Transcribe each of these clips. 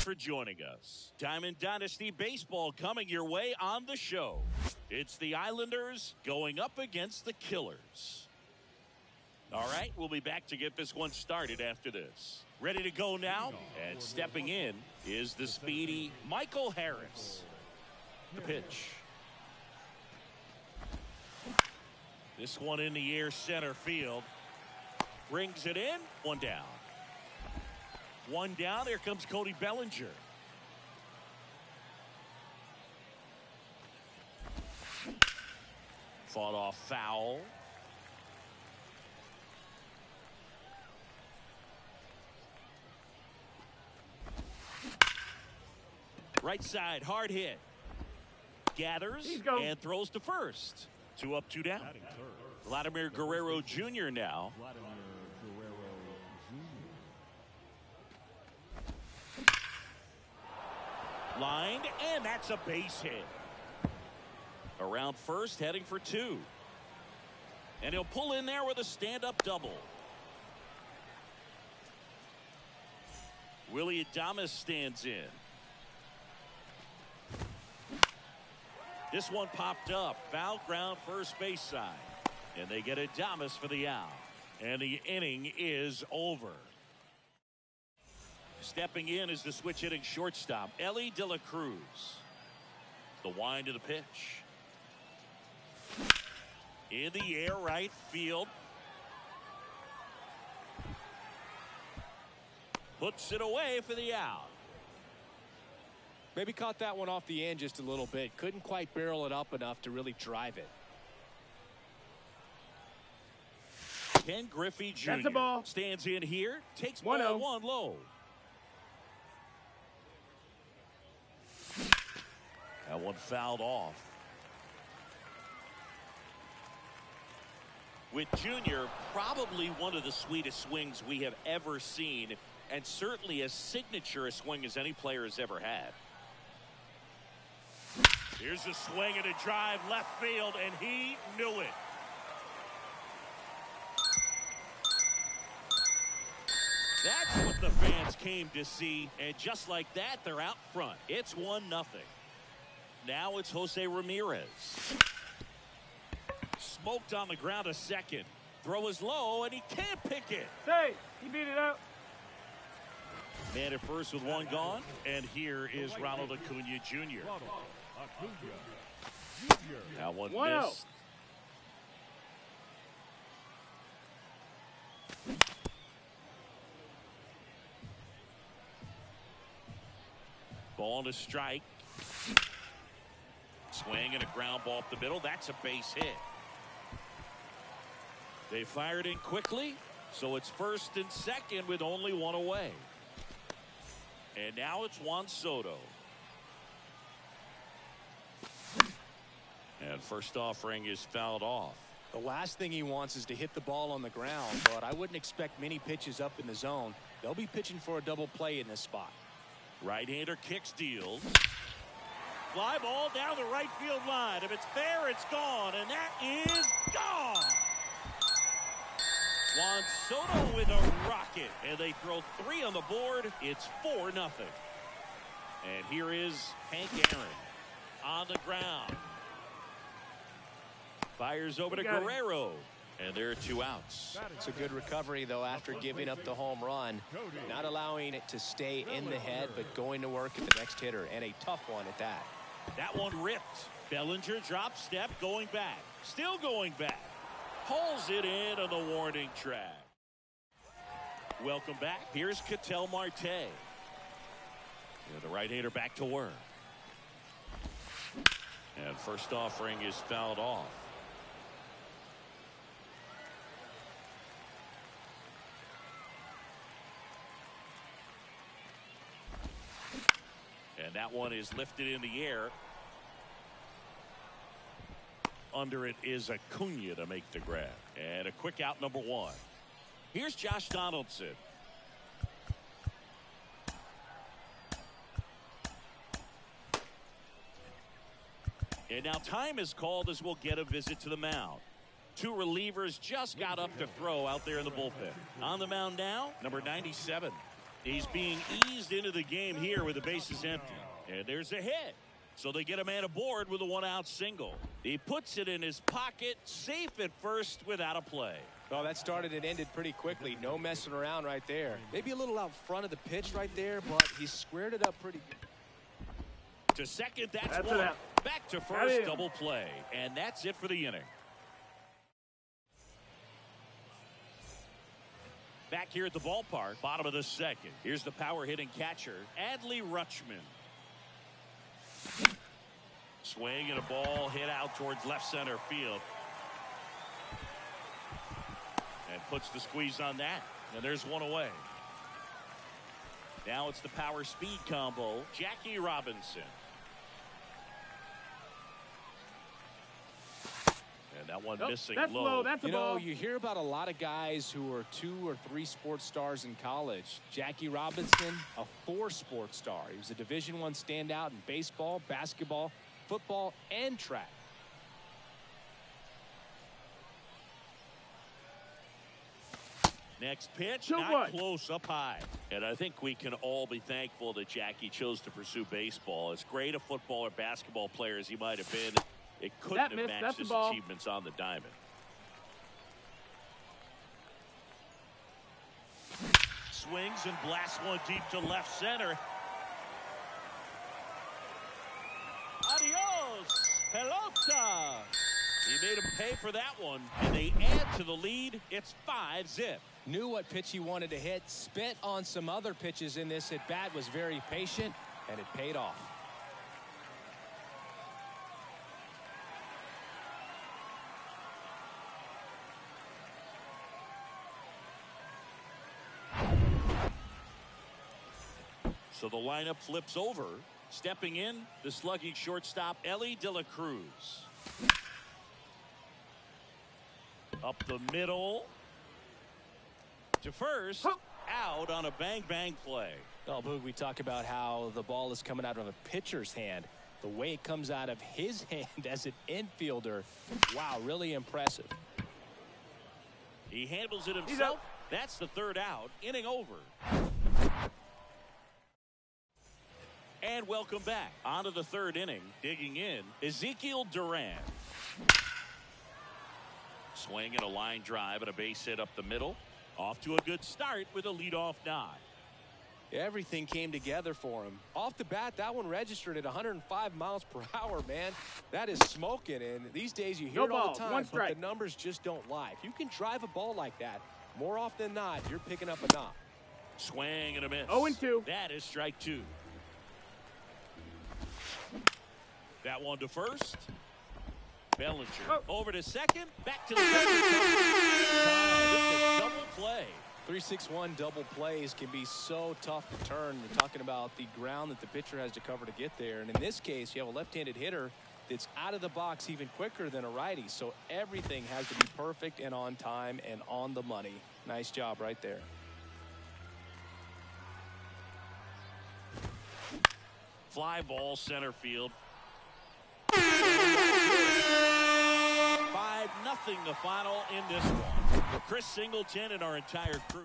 for joining us. Diamond Dynasty Baseball coming your way on the show. It's the Islanders going up against the Killers. All right, we'll be back to get this one started after this. Ready to go now? And stepping in is the speedy Michael Harris. The pitch. This one in the air, center field. Brings it in. One down. One down. Here comes Cody Bellinger. Fought off foul. Right side, hard hit. Gathers and throws to first. 2 up, 2 down. Vladimir Guerrero Jr. now. Lined, and that's a base hit. Around first, heading for 2. And he'll pull in there with a stand-up double. Willie Adames stands in. This one popped up. Foul ground, first base side. And they get Adames for the out. And the inning is over. Stepping in is the switch hitting shortstop, Ellie De La Cruz. The wind of the pitch. In the air, right field. Puts it away for the out. Maybe caught that one off the end just a little bit. Couldn't quite barrel it up enough to really drive it. Ken Griffey Jr. stands in here. Takes ball 1 low. That one fouled off. With Junior, probably one of the sweetest swings we have ever seen, and certainly as signature a swing as any player has ever had. Here's a swing and a drive left field, and he knew it. That's what the fans came to see, and just like that, they're out front. It's 1-0. Now it's Jose Ramirez. Smoked on the ground a second. Throw is low, and he can't pick it. Hey, he beat it out. Man at first with 1 gone, and here is Ronald Acuna Jr. Now one missed. Ball to strike. Swing and a ground ball up the middle. That's a base hit. They fired in quickly, so it's first and second with only 1 away. And now it's Juan Soto. And first offering is fouled off. The last thing he wants is to hit the ball on the ground, but I wouldn't expect many pitches up in the zone. They'll be pitching for a double play in this spot. Right-hander kicks, deals. Fly ball down the right field line. If it's there, it's gone, and that is gone. Juan Soto with a rocket, and they throw 3 on the board. It's 4-0. And here is Hank Aaron on the ground. Fires over to Guerrero, and there are 2 outs. It's a good recovery, though, after giving up the home run. Not allowing it to stay in the head, but going to work at the next hitter, and a tough one at that. That one ripped. Bellinger drop step, going back. Still going back. Pulls it in on the warning track. Welcome back. Here's Ketel Marte. And the right-hander back to work. And first offering is fouled off. And that one is lifted in the air. Under it is Acuna to make the grab. And a quick out, number 1. Here's Josh Donaldson. And now time is called as we'll get a visit to the mound. 2 relievers just got up to throw out there in the bullpen. On the mound now, number 97. He's being eased into the game here with the bases empty. And there's a hit. So they get a man aboard with a one-out single. He puts it in his pocket, safe at first without a play. Well, that started and ended pretty quickly. No messing around right there. Maybe a little out front of the pitch right there, but he squared it up pretty good. To second, that's one. Back to first, double play. And that's it for the inning. Back here at the ballpark, bottom of the second. Here's the power-hitting catcher, Adley Rutschman. Swing and a ball hit out towards left center field. And puts the squeeze on that. And there's one away. Now it's the power-speed combo, Jackie Robinson. And that one missing low. That's a ball. You hear about a lot of guys who are 2 or 3 sports stars in college. Jackie Robinson, a 4 sports star. He was a Division I standout in baseball, basketball, football, and track. Next pitch, not close, up high. And I think we can all be thankful that Jackie chose to pursue baseball. As great a football or basketball player as he might have been, it couldn't have matched his achievements on the diamond. Swings and blasts one deep to left center. Adios, pelota. He made him pay for that one, and they add to the lead. It's 5-zip. Knew what pitch he wanted to hit, spit on some other pitches in this at bat, was very patient, and it paid off. So the lineup flips over. Stepping in, the slugging shortstop, Elly De La Cruz. Up the middle. To first. Out on a bang-bang play. Oh, Boog, we talk about how the ball is coming out of a pitcher's hand. The way it comes out of his hand as an infielder. Wow, really impressive. He handles it himself. That's the third out. Inning over. And welcome back. On to the third inning. Digging in, Ezekiel Duran. Swing and a line drive and a base hit up the middle. Off to a good start with a leadoff nod. Everything came together for him. Off the bat, that one registered at 105 miles per hour, man. That is smoking, and these days you hear it all the time, but the numbers just don't lie. If you can drive a ball like that, more often than not, you're picking up a knock. Swing and a miss. 0-2. That is strike 2. That one to first. Bellinger over to second. Back to the second. It's a double play. 3-6-1 double plays can be so tough to turn. You're talking about the ground that the pitcher has to cover to get there. And in this case, you have a left-handed hitter that's out of the box even quicker than a righty. So everything has to be perfect and on time and on the money. Nice job right there. Fly ball center field. 5-0 the final in this one. For Chris Singleton and our entire crew.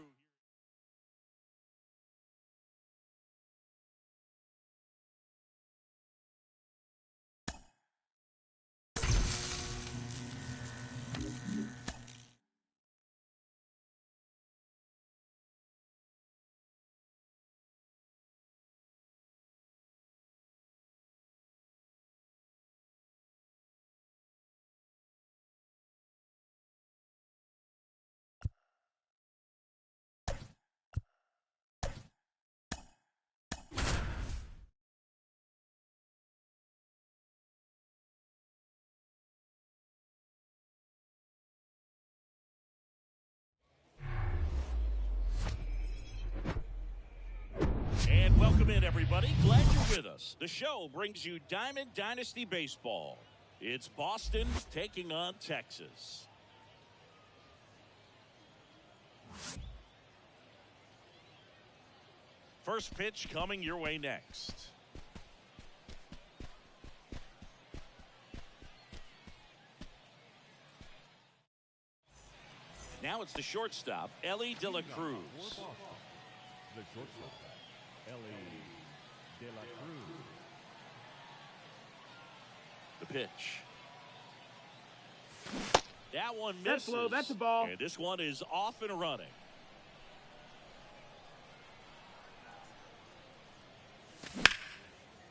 And welcome in, everybody. Glad you're with us. The show brings you Diamond Dynasty Baseball. It's Boston taking on Texas. First pitch coming your way next. Now it's the shortstop, Elly De La Cruz. The shortstop, Ellie De La Cruz. The pitch. That one misses. That's low. That's a ball. And this one is off and running.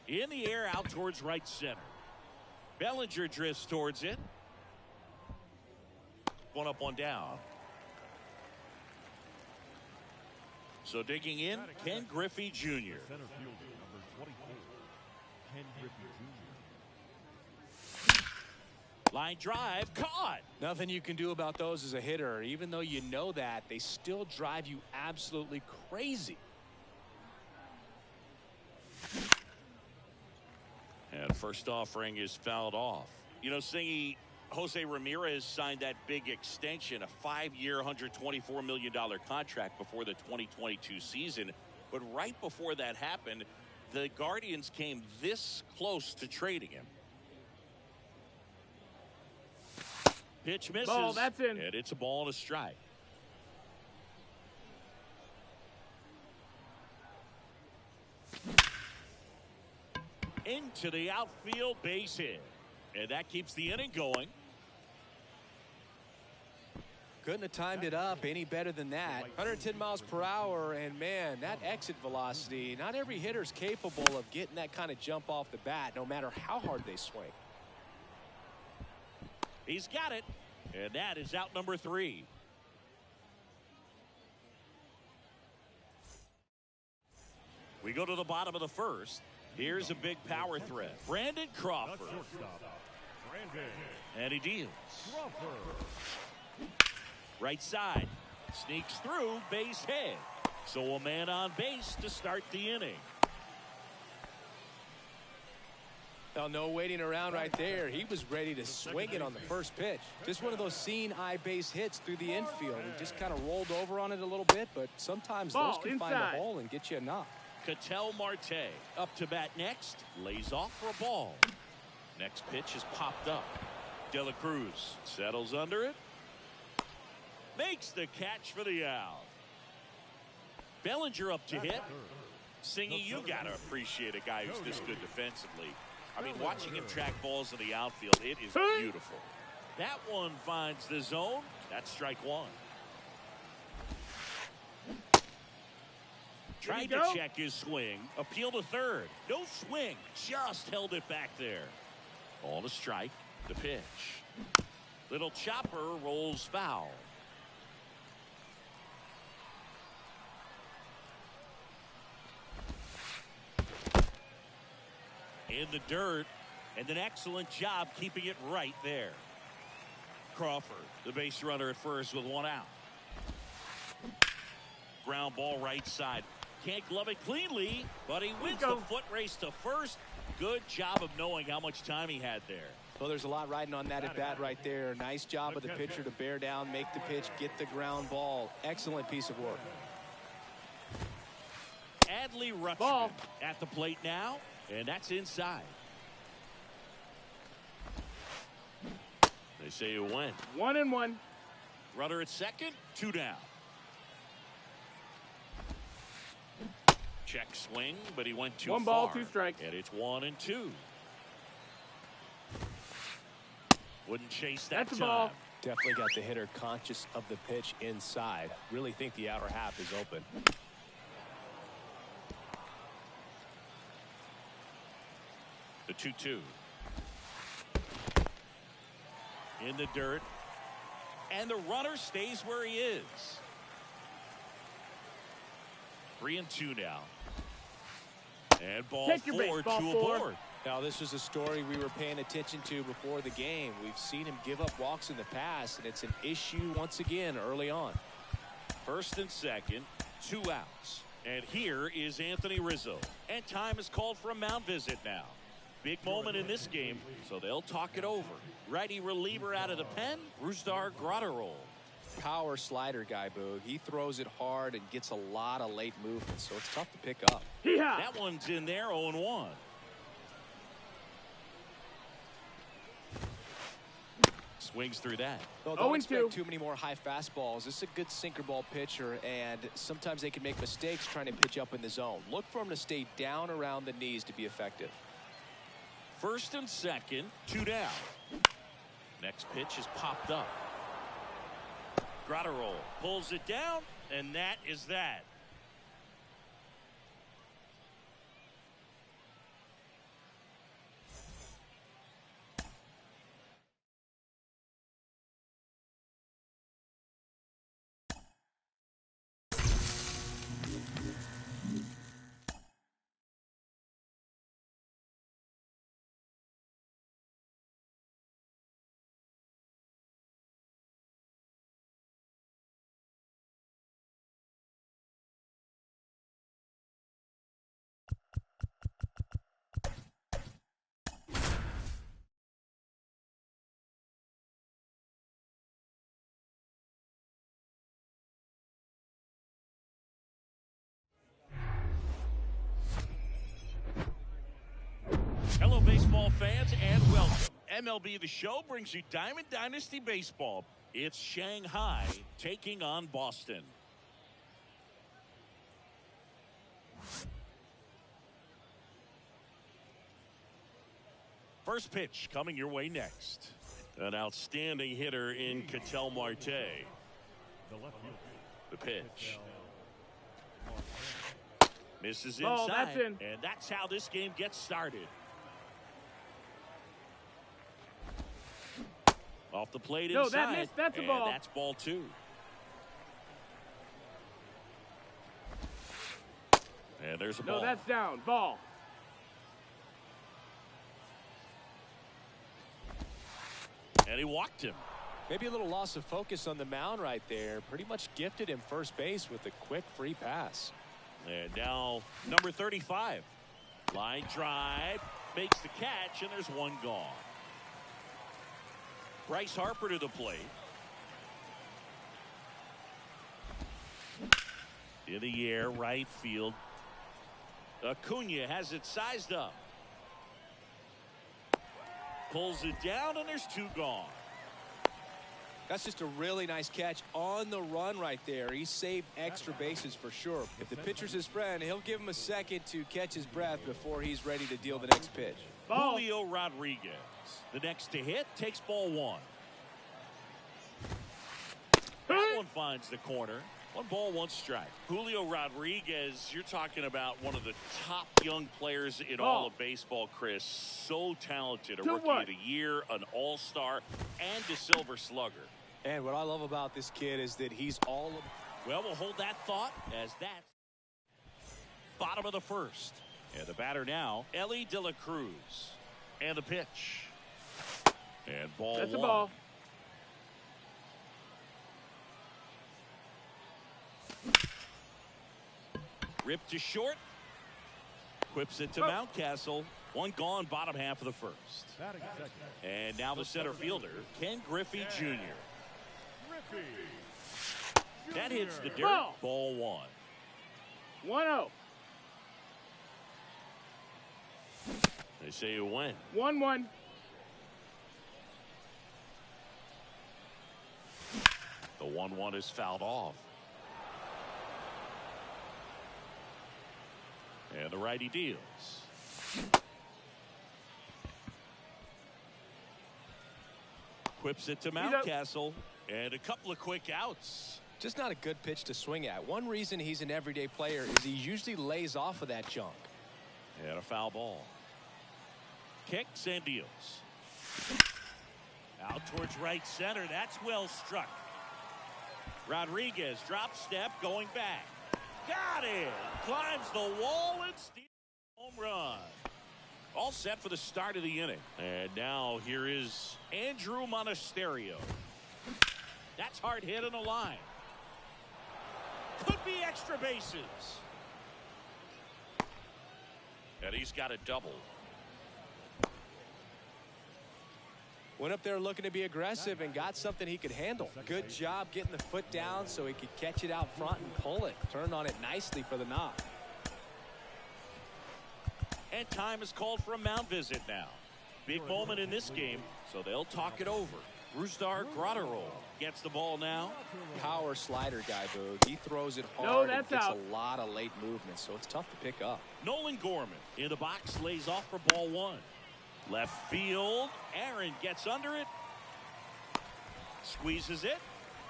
In the air, out towards right center. Bellinger drifts towards it. One up, one down. So digging in, Ken Griffey Jr. Center fielder, number 24, Ken Griffey Jr. Line drive, caught. Nothing you can do about those as a hitter. Even though you know that, they still drive you absolutely crazy. And first offering is fouled off. You know, Singy, Jose Ramirez signed that big extension, a 5-year, $124 million contract before the 2022 season. But right before that happened, the Guardians came this close to trading him. Pitch misses. Ball, that's in. And it's a ball and a strike. Into the outfield, base hit. And that keeps the inning going. Couldn't have timed it up any better than that. 110 miles per hour, and man, that exit velocity, not every hitter's capable of getting that kind of jump off the bat, no matter how hard they swing. He's got it. And that is out number 3. We go to the bottom of the first. Here's a big power threat. Brandon The Crawford. shortstop, Brandon And he deals. Crawford. Right side. Sneaks through, base hit. So a man on base to start the inning. Well, no waiting around right there. He was ready to swing it on the first pitch. Just one of those seeing eye base hits through the infield. He just kind of rolled over on it a little bit, but sometimes Ball those can inside. find a hole and get you a knock. Ketel Marte up to bat next. Lays off for a ball. Next pitch is popped up. De La Cruz settles under it. Makes the catch for the out. Bellinger up to hit. Singy, you got to appreciate a guy who's this good defensively. I mean, watching him track balls in the outfield, it is beautiful. That one finds the zone. That's strike one. Tried to check his swing. Appeal to third. No swing. Just held it back there. Ball to strike. The pitch. Little chopper rolls foul. In the dirt, and an excellent job keeping it right there. Crawford, the base runner at first with one out. Ground ball right side. Can't glove it cleanly, but he wins the foot race to first. Good job of knowing how much time he had there. Well, there's a lot riding on that at bat right there. Nice job of the pitcher to bear down, make the pitch, get the ground ball. Excellent piece of work. Adley Rutschman at the plate now, and that's inside. They say you win. 1-1. Runner at second, 2 down. Check swing, but he went too far. 1 ball, 2 strikes. And it's 1-2. Wouldn't chase that That's a time. ball. Definitely got the hitter conscious of the pitch inside. Really think the outer half is open. The 2-2. In the dirt. And the runner stays where he is. 3-2 now. And ball Take your 4, base, ball 2 4. aboard. Now, this is a story we were paying attention to before the game. We've seen him give up walks in the past, and it's an issue once again early on. First and second, 2 outs. And here is Anthony Rizzo. And time is called for a mound visit now. Big moment in this game, so they'll talk it over. Righty reliever out of the pen, Brusdar Graterol. Power slider guy, Boog. He throws it hard and gets a lot of late movement, so it's tough to pick up. That one's in there, Swings through that. Well, don't 0-2. expect too many more high fastballs. This is a good sinker ball pitcher, and sometimes they can make mistakes trying to pitch up in the zone. Look for him to stay down around the knees to be effective. First and second, 2 down. Next pitch is popped up. Grotterol pulls it down, and that is that. Hello, baseball fans, and welcome. MLB The Show brings you Diamond Dynasty Baseball. It's Shanghai taking on Boston. First pitch coming your way next. An outstanding hitter in Ketel Marte. The left field. The pitch. Misses Ball, inside, that's in. and that's how this game gets started. Off the plate No, inside. that missed. That's a and ball. That's ball 2. And there's a ball. No, that's down. Ball. And he walked him. Maybe a little loss of focus on the mound right there. Pretty much gifted him first base with a quick free pass. And now number 35. Line drive. Makes the catch, and there's one gone. Bryce Harper to the plate. In the air, right field. Acuna has it sized up. Pulls it down, and there's 2 gone. That's just a really nice catch on the run right there. He saved extra bases for sure. If the pitcher's his friend, he'll give him a second to catch his breath before he's ready to deal the next pitch. Ball. Julio Rodriguez. The next to hit takes ball 1. That one finds the corner. 1 ball, 1 strike. Julio Rodriguez, you're talking about one of the top young players in all of baseball, Chris. So talented. A Rookie of the Year, an all-star, and a Silver Slugger. And what I love about this kid is that he's all of... Well, we'll hold that thought as that's bottom of the first. And the batter now, Ellie De La Cruz. And the pitch. And ball 1. That's a ball. Ripped to short. Whips it to Mountcastle. 1 gone, bottom half of the first. Batting second. And now the center fielder, Ken Griffey Jr. Griffey. That hits the dirt. Ball. Ball 1. 1-0. They say you win. 1-1. The 1-1 is fouled off. And the righty deals. Whips it to Mountcastle. And a couple of quick outs. Just not a good pitch to swing at. One reason he's an everyday player is he usually lays off of that junk. And a foul ball. Kicks and deals. Out towards right center. That's well struck. Rodriguez drop step going back. Got it. Climbs the wall and steals home run. All set for the start of the inning. And now here is Andrew Monasterio. That's hard hit in the line. Could be extra bases. And he's got a double. Went up there looking to be aggressive and got something he could handle. Good job getting the foot down so he could catch it out front and pull it. Turned on it nicely for the knock. And time is called for a mound visit now. Big moment in this game, so they'll talk it over. Rustar Grotterol gets the ball now. Power slider guy, Boog. He throws it hard and gets out. a lot of late movement, so it's tough to pick up. Nolan Gorman in the box lays off for ball one. Left field. Aaron gets under it. Squeezes it.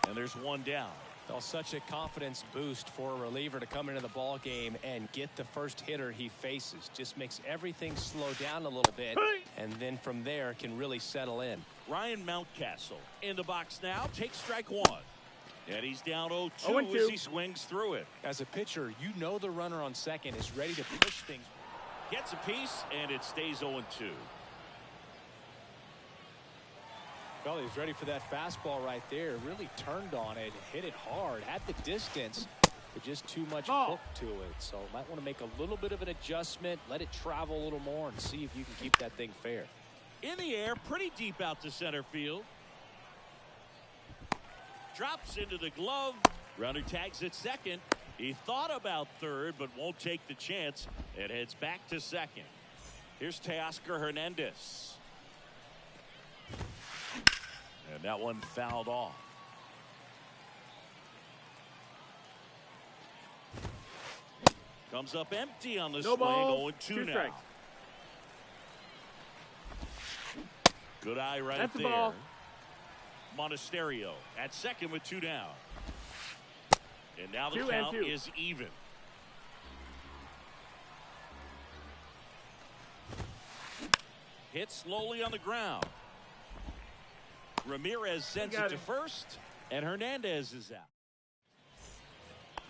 And there's one down. Well, such a confidence boost for a reliever to come into the ball game and get the first hitter he faces. Just makes everything slow down a little bit, and then from there can really settle in. Ryan Mountcastle in the box now. Takes strike one. And he's down 0-2 as he swings through it. As a pitcher, you know the runner on second is ready to push things. Gets a piece, and it stays 0-2. Well, he's ready for that fastball right there. Really turned on it, hit it hard, had the distance, but just too much hook to it. So might want to make a little bit of an adjustment, let it travel a little more, and see if you can keep that thing fair. In the air, pretty deep out to center field. Drops into the glove. Runner tags at second. He thought about third, but won't take the chance and heads back to second. Here's Teoscar Hernandez. And that one fouled off. Comes up empty on the swing. 0-2 now. Strikes. Good eye right That's the there. ball. Monasterio at second with 2 down. And now the 2 and count 2. is even. Hit slowly on the ground. Ramirez sends it to first, and Hernandez is out.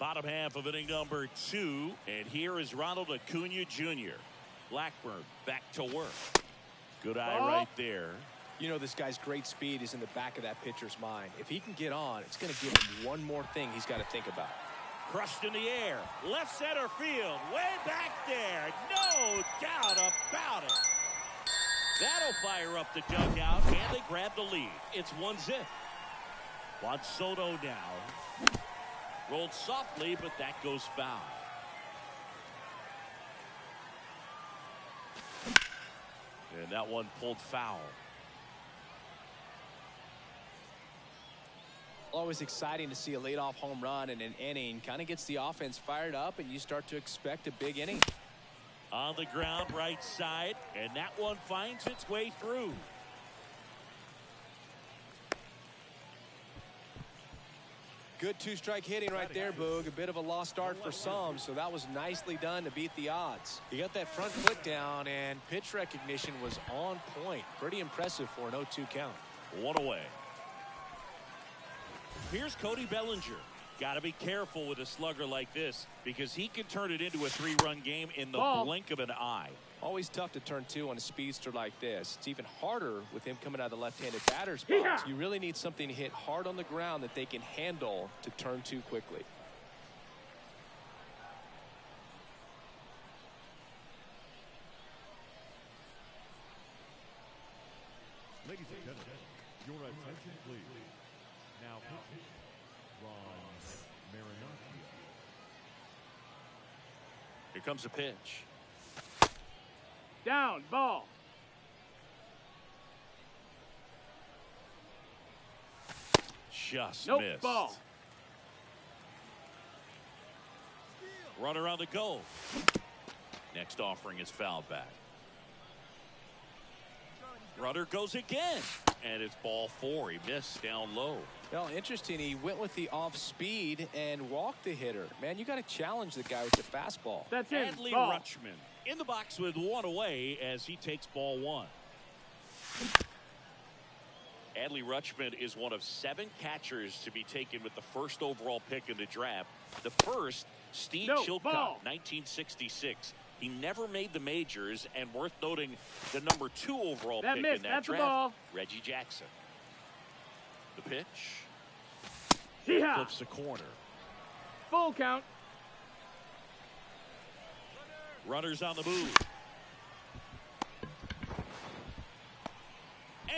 Bottom half of inning number 2, and here is Ronald Acuna Jr. Blackburn back to work. Good eye right there. You know this guy's great speed is in the back of that pitcher's mind. If he can get on, it's going to give him one more thing he's got to think about. Crushed in the air. Left center field. Way back there. No doubt about it. That'll fire up the dugout, and they grab the lead. It's 1-0. Juan Soto now. Rolled softly, but that goes foul. And that one pulled foul. Always exciting to see a leadoff home run in an inning. Kind of gets the offense fired up, and you start to expect a big inning. On the ground, right side, and that one finds its way through. Good 2-strike hitting right there, Boog. A bit of a lost start for some, so that was nicely done to beat the odds. He got that front foot down, and pitch recognition was on point. Pretty impressive for an 0-2 count. 1 away. Here's Cody Bellinger. Got to be careful with a slugger like this because he can turn it into a 3-run game in the blink of an eye. Always tough to turn 2 on a speedster like this. It's even harder with him coming out of the left-handed batter's box. You really need something to hit hard on the ground that they can handle to turn 2 quickly. Ladies and gentlemen, your attention please. Now pitching, Ron Marinaccio. Here comes a pitch. Down, ball. Just Nope, missed. ball. Runner on the go. Next offering is fouled back. Runner goes again, and it's ball 4. He missed down low. Well, interesting. He went with the off speed and walked the hitter. Man, you got to challenge the guy with the fastball. That's it. Adley Ball. Rutschman in the box with 1 away as he takes ball 1. Adley Rutschman is one of 7 catchers to be taken with the first overall pick in the draft. The first, Steve Chilcott, ball. 1966. He never made the majors, and worth noting, the number 2 overall pick missed. in that That's the draft, ball. Reggie Jackson. The pitch. Yeah. Flips the corner. Full count. Runners on the move.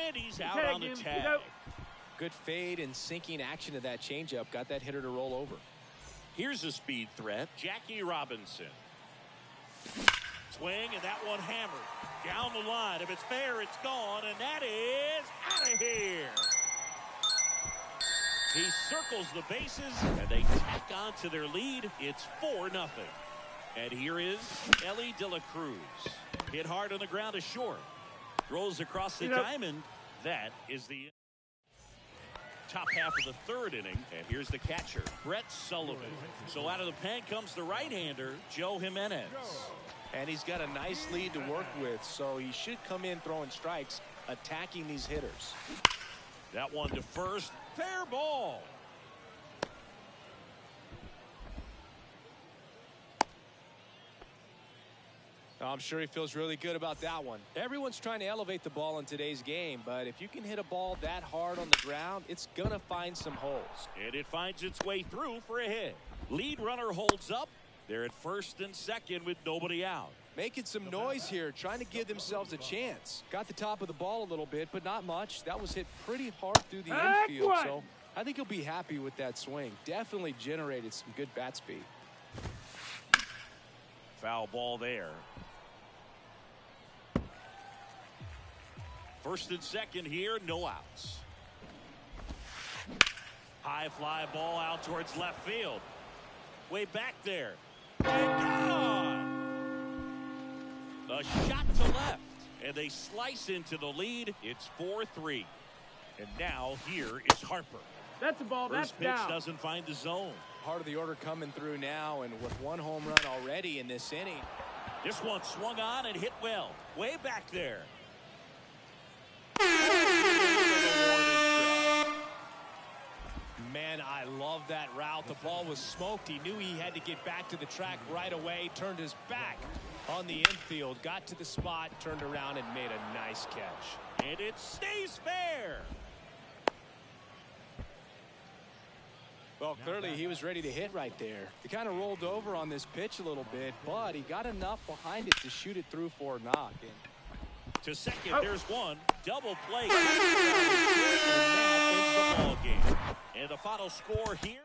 And he's out on the tag. Good fade and sinking action of that changeup got that hitter to roll over. Here's a speed threat. Jackie Robinson. Swing, and that one hammered down the line. If it's fair, it's gone, and that is out of here. He circles the bases, and they tack on to their lead. It's 4-0. And here is Ellie De La Cruz. Hit hard on the ground to short. Throws across the diamond. That is the top half of the third inning. And here's the catcher, Brett Sullivan. So out of the pen comes the right-hander, Joe Jimenez. And he's got a nice lead to work with, so he should come in throwing strikes, attacking these hitters. That one to first. Fair ball. I'm sure he feels really good about that one. Everyone's trying to elevate the ball in today's game, but if you can hit a ball that hard on the ground, it's going to find some holes. And it finds its way through for a hit. Lead runner holds up. They're at first and second with nobody out. Making some noise here, trying to give themselves a chance. Got the top of the ball a little bit, but not much. That was hit pretty hard through the infield, so I think he'll be happy with that swing. Definitely generated some good bat speed. Foul ball there. First and second here, no outs. High fly ball out towards left field. Way back there. And gone! A shot to left. And they slice into the lead. It's 4-3. And now here is Harper. That's a ball. First pitch down. doesn't find the zone. Part of the order coming through now, and with one home run already in this inning. This one swung on and hit well. Way back there. Man, I love that route. The ball was smoked. He knew he had to get back to the track right away. Turned his back on the infield. Got to the spot, turned around, and made a nice catch. And it stays fair. Well, clearly he was ready to hit right there. He kind of rolled over on this pitch a little bit, but he got enough behind it to shoot it through for a knock. To second, there's one. Double play. And that ends the ball game. And the final score here.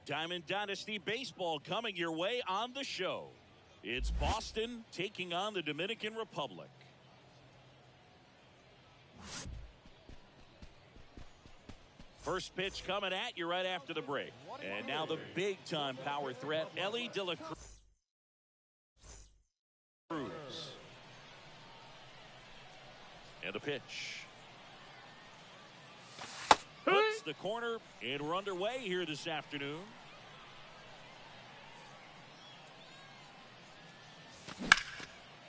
Diamond Dynasty Baseball coming your way on the show. It's Boston taking on the Dominican Republic. First pitch coming at you right after the break. And now the big-time power threat, Elly De La Cruz. And the pitch. Puts the corner, and we're underway here this afternoon.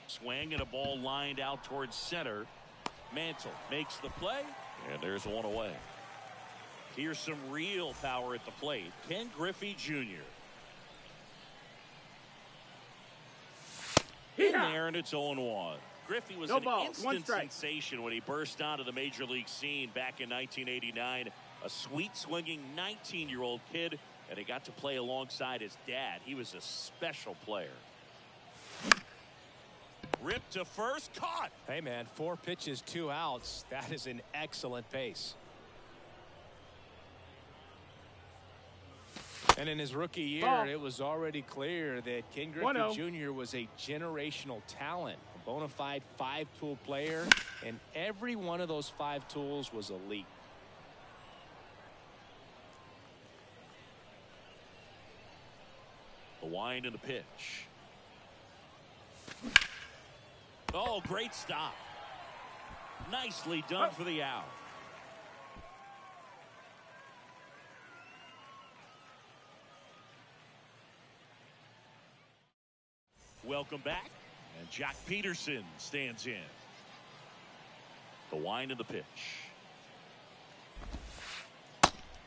Swing and a ball lined out towards center. Mantle makes the play, and there's one away. Here's some real power at the plate. Ken Griffey Jr. In there, and it's 0-1. Griffey was an instant sensation when he burst onto the major league scene back in 1989. A sweet swinging 19-year-old kid, and he got to play alongside his dad. He was a special player. Ripped to first, caught. Hey man, 4 pitches, 2 outs. That is an excellent pace. And in his rookie year, it was already clear that Ken Griffey Jr. was a generational talent, a bona fide 5-tool player, and every one of those 5 tools was elite. The wind and the pitch. Oh, great stop. Nicely done for the out. Welcome back, and Jack Peterson stands in. The wind and the pitch.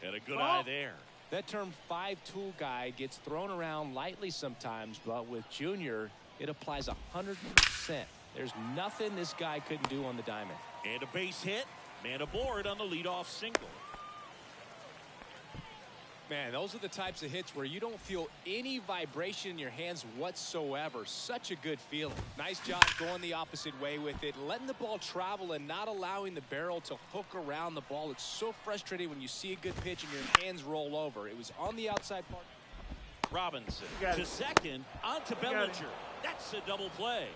And a good eye there. That term 5-tool guy gets thrown around lightly sometimes, but with Junior, it applies 100%. There's nothing this guy couldn't do on the diamond. And a base hit. Man aboard on the leadoff single. Man, those are the types of hits where you don't feel any vibration in your hands whatsoever. Such a good feeling. Nice job going the opposite way with it, letting the ball travel and not allowing the barrel to hook around the ball. It's so frustrating when you see a good pitch and your hands roll over. It was on the outside part. Robinson to second, on to Bellinger. That's a double play.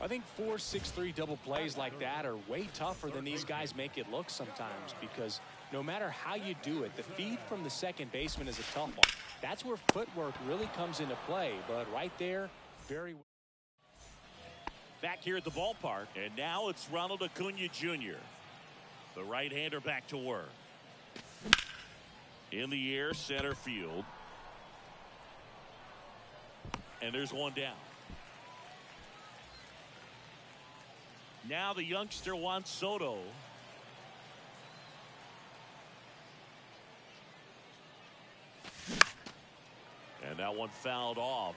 I think 4-6-3 double plays like that are way tougher than these guys make it look sometimes, because no matter how you do it, the feed from the second baseman is a tough one. That's where footwork really comes into play, but right there, very well. Back here at the ballpark, and now it's Ronald Acuna Jr. The right-hander back to work. In the air, center field. And there's one down. Now the youngster Juan Soto. And that one fouled off.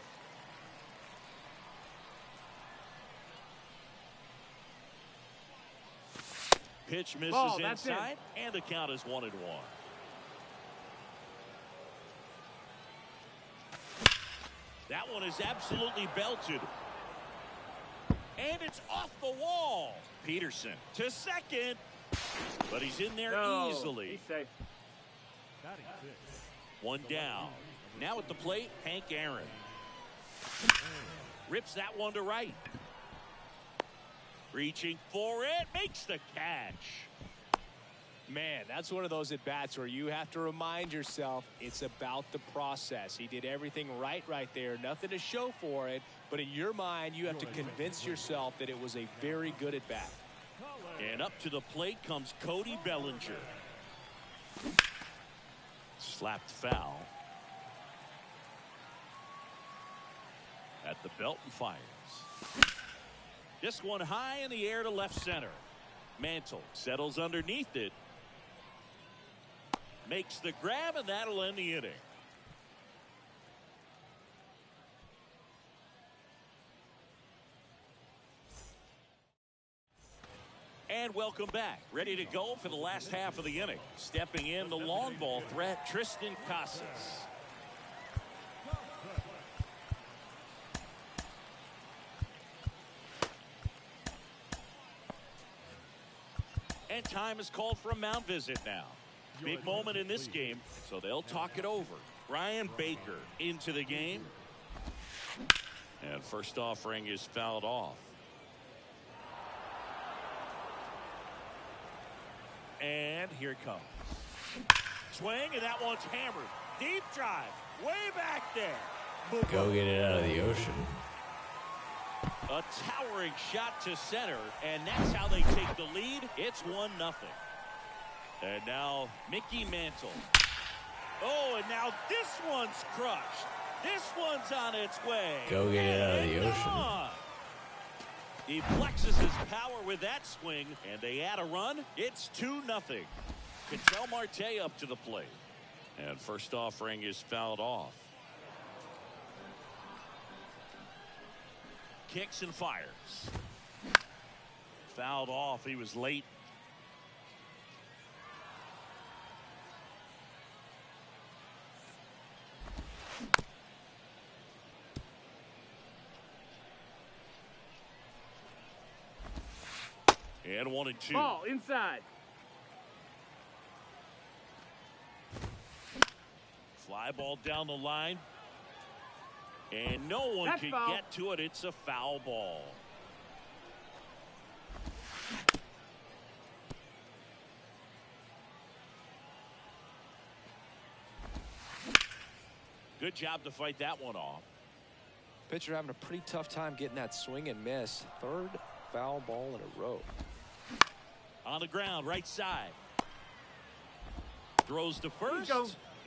Pitch misses inside, and the count is 1-1. That one is absolutely belted. And it's off the wall. Peterson to second. But he's in there easily. He's safe. One down. Now at the plate, Hank Aaron. Rips that one to right. Reaching for it. Makes the catch. Man, that's one of those at-bats where you have to remind yourself it's about the process. He did everything right there. Nothing to show for it. But in your mind, you have to convince yourself that it was a very good at-bat. And up to the plate comes Cody Bellinger. Slapped foul. At the belt and fires. This one high in the air to left center. Mantle settles underneath it. Makes the grab, and that'll end the inning. And welcome back. Ready to go for the last half of the inning. Stepping in the long ball threat, Tristan Casas. And time is called for a mound visit now. Big moment in this game, so they'll talk it over. Ryan Baker into the game. And first offering is fouled off. And here it comes. Swing, and that one's hammered. Deep drive, way back there. Go get it out of the ocean. A towering shot to center, and that's how they take the lead. It's 1-0. And now Mickey Mantle. Oh, and now this one's crushed. This one's on its way. Go get it out of the ocean. On. He flexes his power with that swing, and they add a run. It's 2-0. Ketel Marte up to the plate. And first offering is fouled off. Kicks and fires. Fouled off. He was late. And 1-2. Ball inside. Fly ball down the line. And no one That's can foul. get to it. It's a foul ball. Good job to fight that one off. Pitcher having a pretty tough time getting that swing and miss. Third foul ball in a row. On the ground, right side. Throws to first.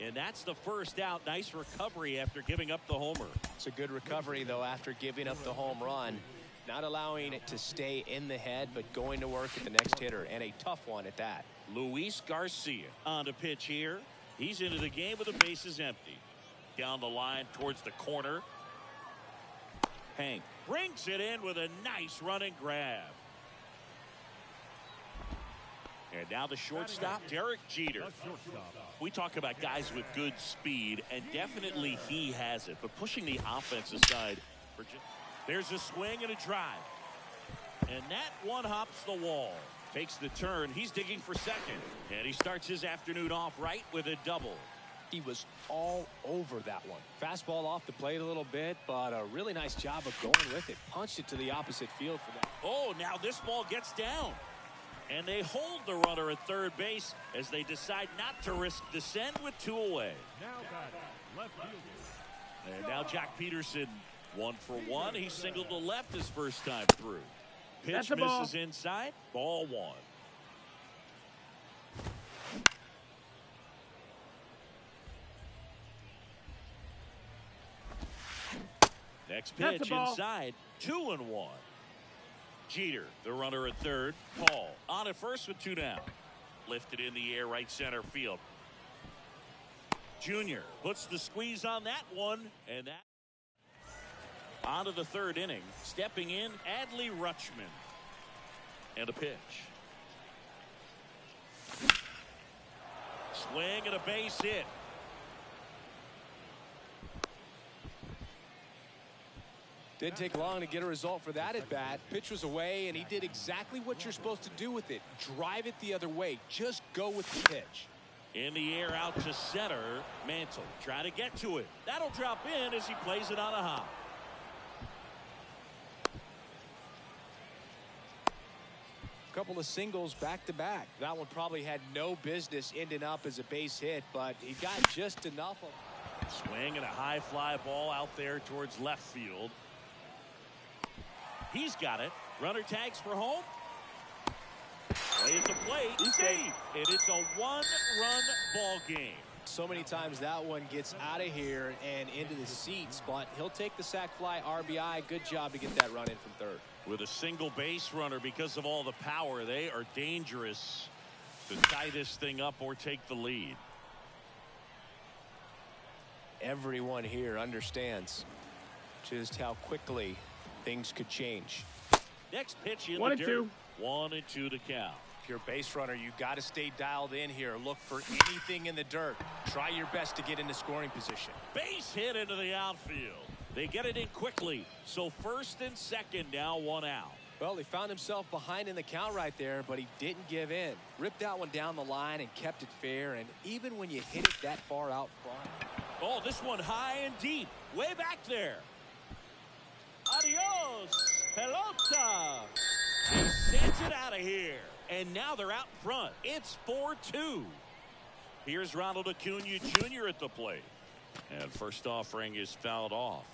And that's the first out. Nice recovery after giving up the homer. It's a good recovery, though, after giving up the home run. Not allowing it to stay in the head, but going to work at the next hitter, and a tough one at that. Luis Garcia on the pitch here. He's into the game with the bases empty. Down the line towards the corner. Hank brings it in with a nice running grab. And now the shortstop, Derek Jeter. We talk about guys with good speed, and definitely he has it. But pushing the offense aside, there's a swing and a drive. And that one hops the wall. Takes the turn. He's digging for second. And he starts his afternoon off right with a double. He was all over that one. Fastball off the plate a little bit, but a really nice job of going with it. Punched it to the opposite field for that. Oh, now this ball gets down. And they hold the runner at third base as they decide not to risk the send with 2 away. Now batting, left fielder. And now Jack Peterson, 1 for 1. He singled to left his first time through. Pitch misses inside. Ball 1. Next pitch inside. 2-1. Jeter, the runner at third. Paul on at first with 2 down. Lifted in the air, right center field. Junior puts the squeeze on that one, and that on to the third inning. Stepping in, Adley Rutschman. And a pitch. Swing and a base hit. Didn't take long to get a result for that at bat. Pitch was away, and he did exactly what you're supposed to do with it. Drive it the other way. Just go with the pitch. In the air out to center. Mantle trying to get to it. That'll drop in as he plays it on a hop. Couple of singles back to back. That one probably had no business ending up as a base hit, but he got just enough of it. Swing and a high fly ball out there towards left field. He's got it. Runner tags for home. Way at the plate. Safe. And it's a 1-run ball game. So many times that one gets out of here and into the seats, but he'll take the sac fly RBI. Good job to get that run in from third. With a single base runner, because of all the power, they are dangerous to tie this thing up or take the lead. Everyone here understands just how quickly things could change. Next pitch in 1 the and dirt. 2. 1-2 to count. If you're a base runner, you got to stay dialed in here. Look for anything in the dirt. Try your best to get into scoring position. Base hit into the outfield. They get it in quickly. So first and second, now 1 out. Well, he found himself behind in the count right there, but he didn't give in. Ripped that one down the line and kept it fair. And even when you hit it that far out front. Oh, Oh, this one high and deep. Way back there. Adios. Pelota. He sends it out of here. And now they're out in front. It's 4-2. Here's Ronald Acuna Jr. at the plate. And first offering is fouled off.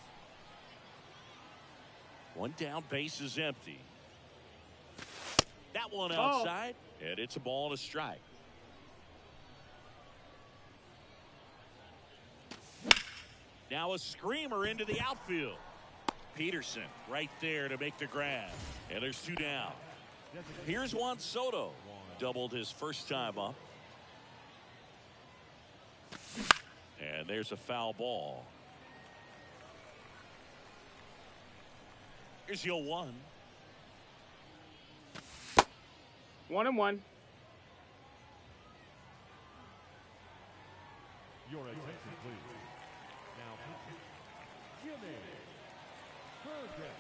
One down, base is empty. That one outside, and it's a ball and a strike. Now a screamer into the outfield. Peterson right there to make the grab. And there's two down. Here's Juan Soto. Doubled his first time up. And there's a foul ball. Here's your 1. 1-1. Your attention, please. Now, Jimmy Burgess.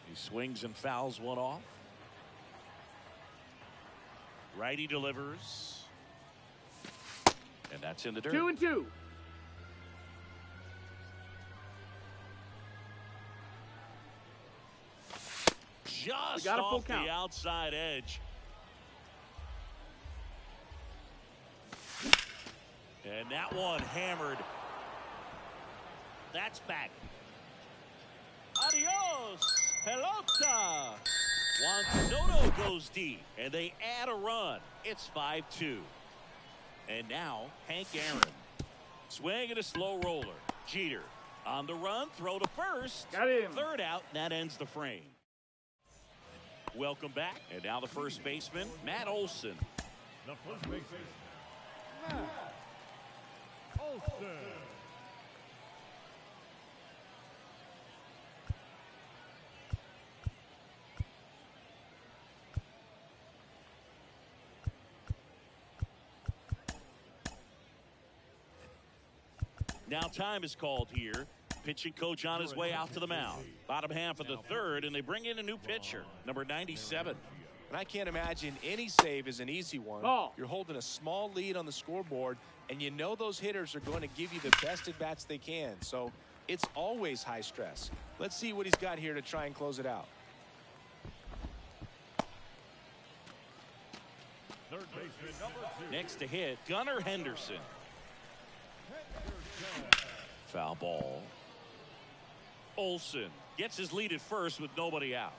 He swings and fouls one off. Righty delivers. And that's in the dirt. 2-2. Just got a full off count. the outside edge. And that one hammered. That's back. Adios. Pelota. Juan Soto goes deep. And they add a run. It's 5-2. And now Hank Aaron. Swing and a slow roller. Jeter on the run. Throw to first. Got him. Third out. And that ends the frame. Welcome back. And now the first baseman, Matt Olson. The first baseman, Matt Olson. Now time is called here. Pitching coach on his way out to the mound. Bottom half of the third, and they bring in a new pitcher, number 97. And I can't imagine any save is an easy one. Ball. You're holding a small lead on the scoreboard, and you know those hitters are going to give you the best at-bats they can. So it's always high stress. Let's see what he's got here to try and close it out. Third baseman, number 2. Next to hit, Gunnar Henderson. Foul ball. Olson gets his lead at first with nobody out.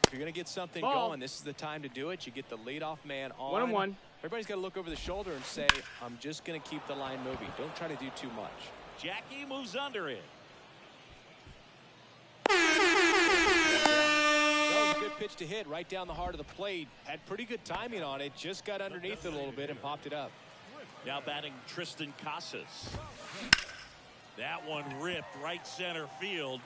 If you're going to get something Ball. going, this is the time to do it. You get the leadoff man on. 1-1. Everybody's got to look over the shoulder and say, I'm just going to keep the line moving. Don't try to do too much. Jackie moves under it. That was a good pitch to hit right down the heart of the plate. Had pretty good timing on it. Just got underneath it a little bit and popped it up. Now batting Tristan Casas. That one ripped right center field.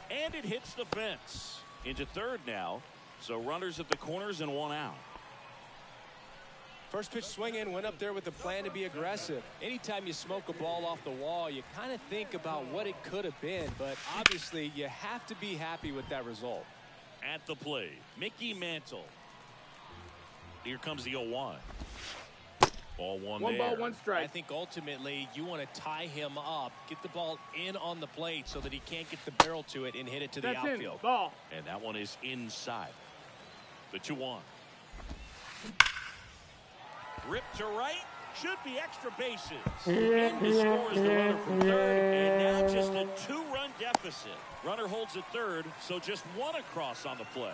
And it hits the fence. Into third now. So runners at the corners and one out. First pitch swinging, went up there with the plan to be aggressive. Anytime you smoke a ball off the wall, you kind of think about what it could have been. But obviously, you have to be happy with that result. At the plate, Mickey Mantle. Here comes the 0-1. Ball one One there. ball, one strike. I think ultimately you want to tie him up, get the ball in on the plate so that he can't get the barrel to it and hit it to the That's in. outfield. Ball. And that one is inside. The 2-1. Rip to right. Should be extra bases. And he scores the runner from third. And now just a 2-run deficit. Runner holds at third, so just one across on the play.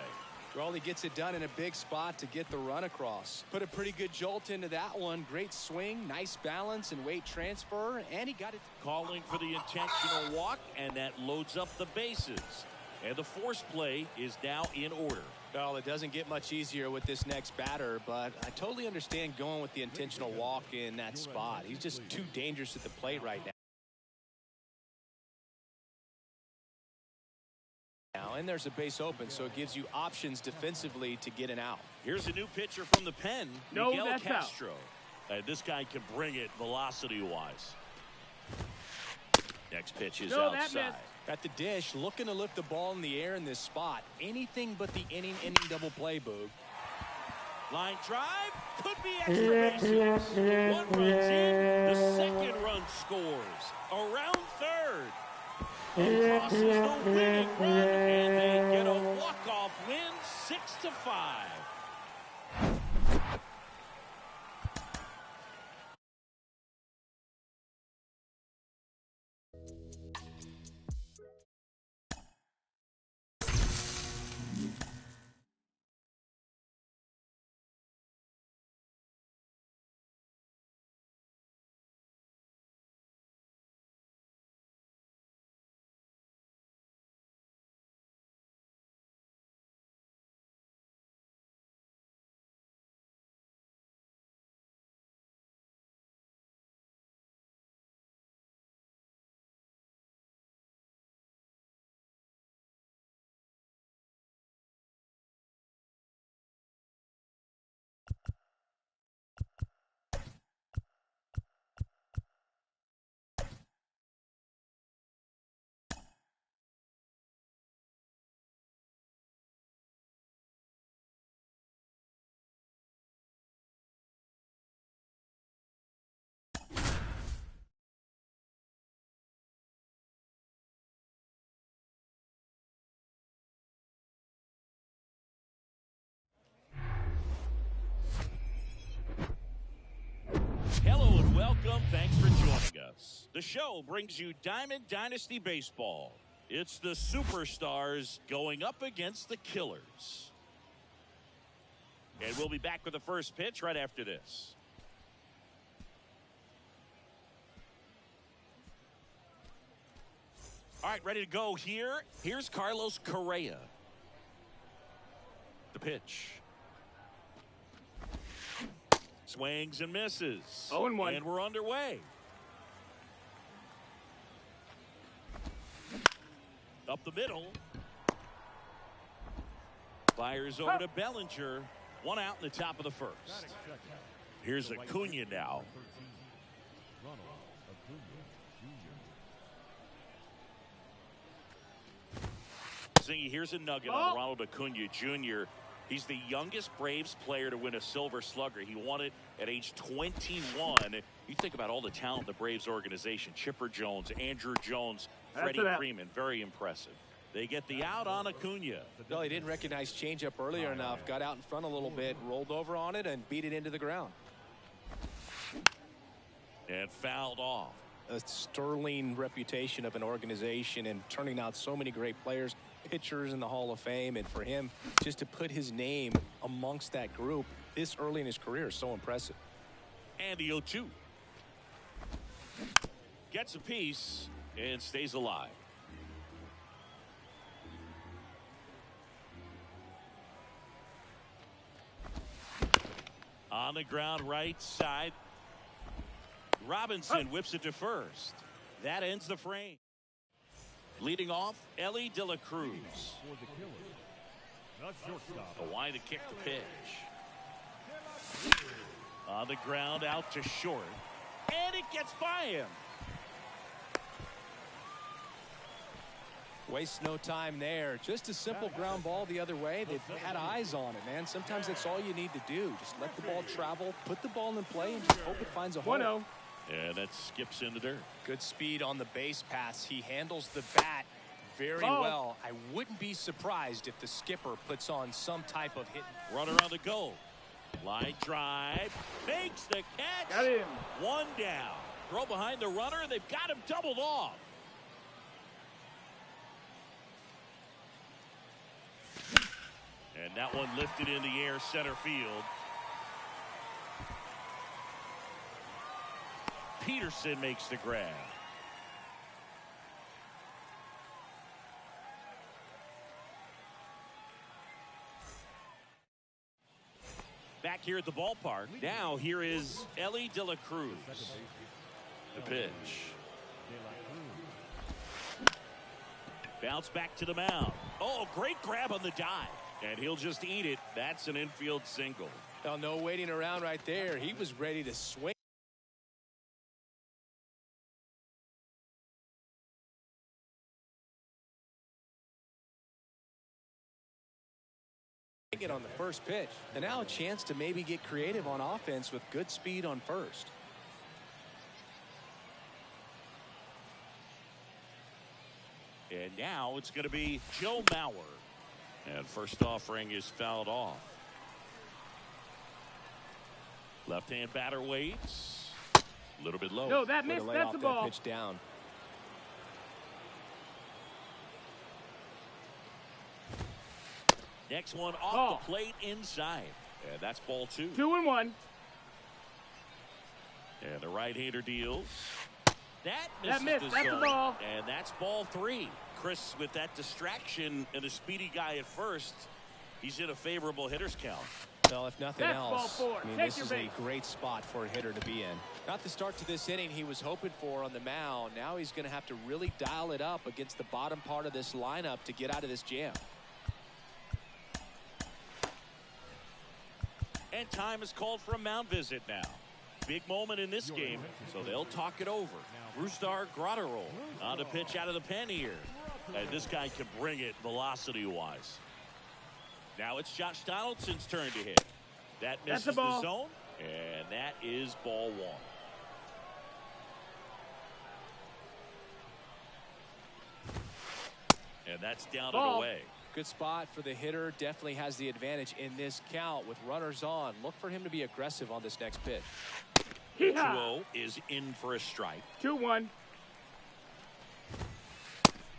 Raleigh gets it done in a big spot to get the run across. Put a pretty good jolt into that one. Great swing, nice balance and weight transfer, and he got it. Calling for the intentional walk, and that loads up the bases. And the force play is now in order. Well, it doesn't get much easier with this next batter, but I totally understand going with the intentional walk in that spot. He's just too dangerous at the plate right now. And there's a base open, so it gives you options defensively to get an out. Here's a new pitcher from the pen, No, Miguel that's Castro. This guy can bring it velocity-wise. Next pitch is No, that outside. missed. At the dish, looking to lift the ball in the air in this spot. Anything but the inning double play, Boog. Line drive, could be extra bases. One runs in, the second run scores. Around third. Across is the winning run, and they get a walk-off win, 6-5. Hello and welcome. Thanks for joining us. The show brings you Diamond Dynasty Baseball. It's the superstars going up against the killers. And we'll be back with the first pitch right after this. All right, ready to go here. Here's Carlos Correa. The pitch. Swings and misses. 0-1. And we're underway. Up the middle. Fires over to Bellinger. One out in the top of the first. Here's Acuna now. Zingy, here's a nugget on Ronald Acuna Jr. He's the youngest Braves player to win a Silver Slugger. He won it at age 21. You think about all the talent in the Braves organization. Chipper Jones, Andrew Jones, Freddie Freeman. Very impressive. They get the out on Acuna. No, he didn't recognize changeup earlier enough. Got out in front a little bit, rolled over on it, and beat it into the ground. And fouled off. A sterling reputation of an organization and turning out so many great players, pitchers in the Hall of Fame, and for him just to put his name amongst that group this early in his career is so impressive. And the 0-2 gets a piece and stays alive. On the ground right side, Robinson whips it to first. That ends the frame. Leading off, Ellie De La Cruz. A wide to kick the pitch. On the ground out to short. And it gets by him. Waste no time there. Just a simple ground ball the other way. They had eyes on it, man. Sometimes that's all you need to do. Just let the ball travel, put the ball in play, and just hope it finds a hole. 1-0. And that skips into dirt. Good speed on the base pass. He handles the bat very well. I wouldn't be surprised if the skipper puts on some type of hit. Runner on the goal. Line drive. Makes the catch. Got him. One down. Throw behind the runner. They've got him doubled off. And that one lifted in the air center field. Peterson makes the grab. Back here at the ballpark. Now here is Ellie De La Cruz. The pitch. Bounce back to the mound. Oh, great grab on the dive. And he'll just eat it. That's an infield single. Well, no waiting around right there. He was ready to swing. on the first pitch. And now a chance to maybe get creative on offense with good speed on first. And now it's going to be Joe Mauer. And first offering is fouled off. Left-hand batter waits. A little bit low. No, that missed. That's the ball. Pitch down. Next one off the plate inside. And that's ball 2. 2-1. And the right-hander deals. That missed. The That's zone. the ball. And that's ball 3. Chris, with that distraction and a speedy guy at first, he's in a favorable hitter's count. Well, if nothing That's else, ball 4. I mean, Take this your is base. a great spot for a hitter to be in. Not the start to this inning he was hoping for on the mound. Now he's going to have to really dial it up against the bottom part of this lineup to get out of this jam. And time is called for a mound visit now. Big moment in this game, so they'll talk it over. Brusdar Graterol on the pitch out of the pen here. And this guy can bring it velocity-wise. Now it's Josh Donaldson's turn to hit. That misses the zone, and that is ball 1. And that's down and away. Good spot for the hitter. Definitely has the advantage in this count with runners on. Look for him to be aggressive on this next pitch. 2-0 is in for a strike. 2-1.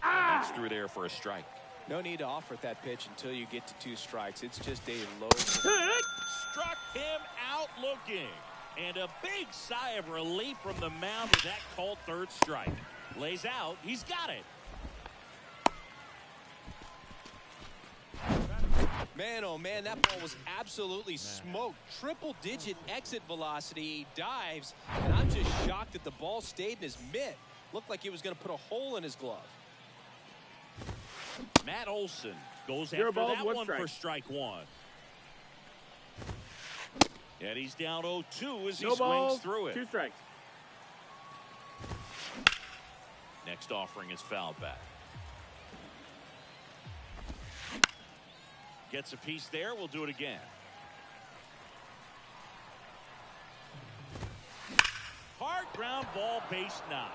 That's through there for a strike. No need to offer at that pitch until you get to 2 strikes. It's just a low. Struck him out looking. And a big sigh of relief from the mound with that called third strike. Lays out. He's got it. Man, oh man, that ball was absolutely smoked. Triple-digit exit velocity. He dives, and I'm just shocked that the ball stayed in his mitt. Looked like he was going to put a hole in his glove. Matt Olson goes after that one for strike 1. And he's down 0-2 as he swings through it. 2 strikes. Next offering is fouled back. Gets a piece there. We'll do it again. Hard ground ball, base 9.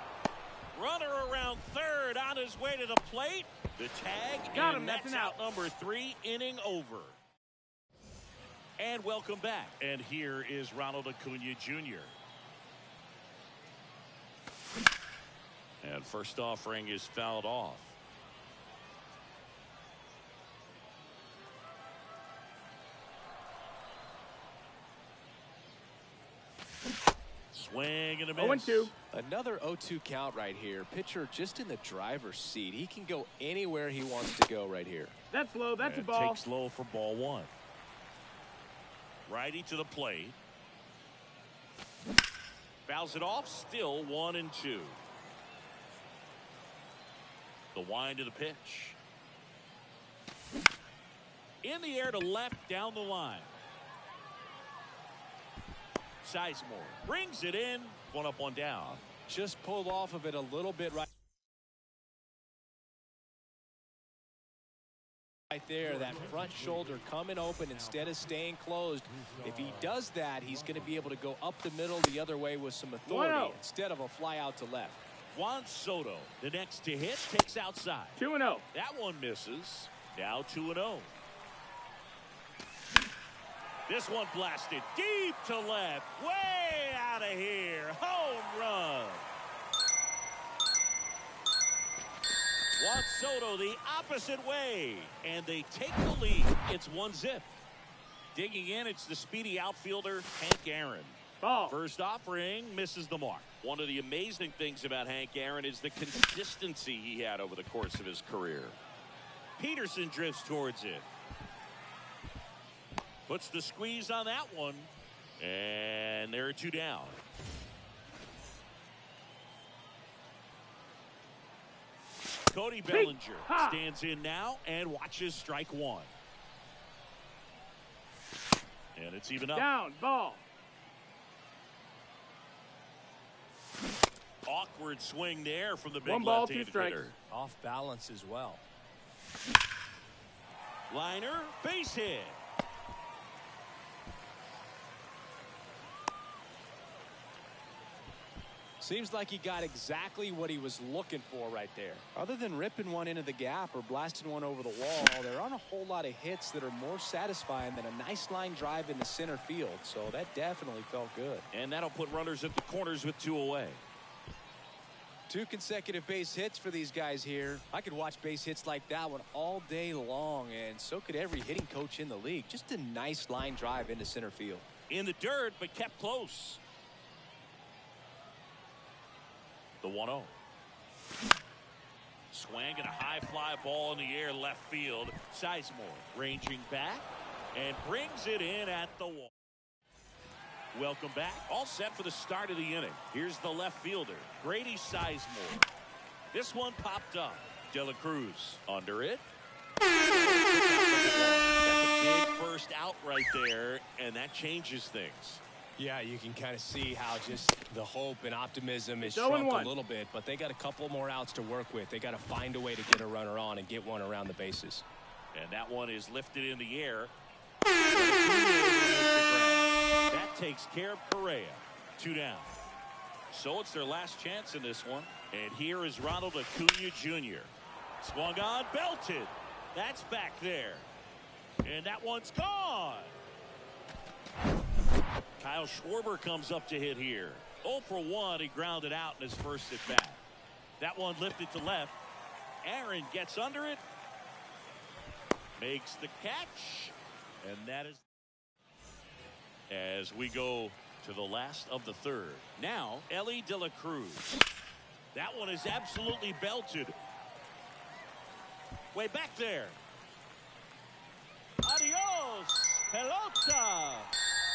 Runner around third on his way to the plate. The tag. Got him. And That's that's an out out. number 3, inning over. And welcome back. And here is Ronald Acuna Jr. And first offering is fouled off. Swing and a miss. 0-2. Another 0-2 count right here. Pitcher just in the driver's seat. He can go anywhere he wants to go right here. That's low. That's a And ball. takes low for ball 1. Righty to the plate. Fouls it off. Still 1-2. The wind to the pitch. In the air to left down the line. Sizemore brings it in. 1 up, 1 down. Just pulled off of it a little bit right there. That front shoulder coming open instead of staying closed. If he does that, he's going to be able to go up the middle the other way with some authority 1-0. instead of a fly out to left. Juan Soto, the next to hit, takes outside. 2-0. That one misses. Now 2-0. This one blasted deep to left. Way out of here. Home run. Juan Soto the opposite way. And they take the lead. It's 1-0. Digging in, it's the speedy outfielder, Hank Aaron. Ball. First offering misses the mark. One of the amazing things about Hank Aaron is the consistency he had over the course of his career. Peterson drifts towards it. Puts the squeeze on that one. And there are 2 down. Cody Bellinger stands in now and watches strike 1. And it's even up. Down. Ball. Awkward swing there from the big 1 ball, 2 left-handed strikes. hitter. Off balance as well. Liner, base hit. Seems like he got exactly what he was looking for right there. Other than ripping one into the gap or blasting one over the wall, there aren't a whole lot of hits that are more satisfying than a nice line drive in the center field. So that definitely felt good. And that'll put runners at the corners with 2 away. 2 consecutive base hits for these guys here. I could watch base hits like that one all day long, and so could every hitting coach in the league. Just a nice line drive into center field. In the dirt, but kept close. The 1-0. Swing and a high fly ball in the air left field. Sizemore ranging back and brings it in at the wall. Welcome back. All set for the start of the inning. Here's the left fielder, Grady Sizemore. This one popped up. De La Cruz under it. That's a big first out right there, and that changes things. Yeah, you can kind of see how just the hope and optimism is shrunk a little bit, but they got a couple more outs to work with. They got to find a way to get a runner on and get one around the bases. And that one is lifted in the air. That takes care of Correa. 2 down. So it's their last chance in this one. And here is Ronald Acuna Jr. Swung on, belted. That's back there. And that one's gone. Kyle Schwarber comes up to hit here. 0 for 1. He grounded out in his first at bat. That one lifted to left. Aaron gets under it. Makes the catch. And that is as we go to the last of the third. Now, Ellie De La Cruz. That one is absolutely belted. Way back there. Adios, pelota.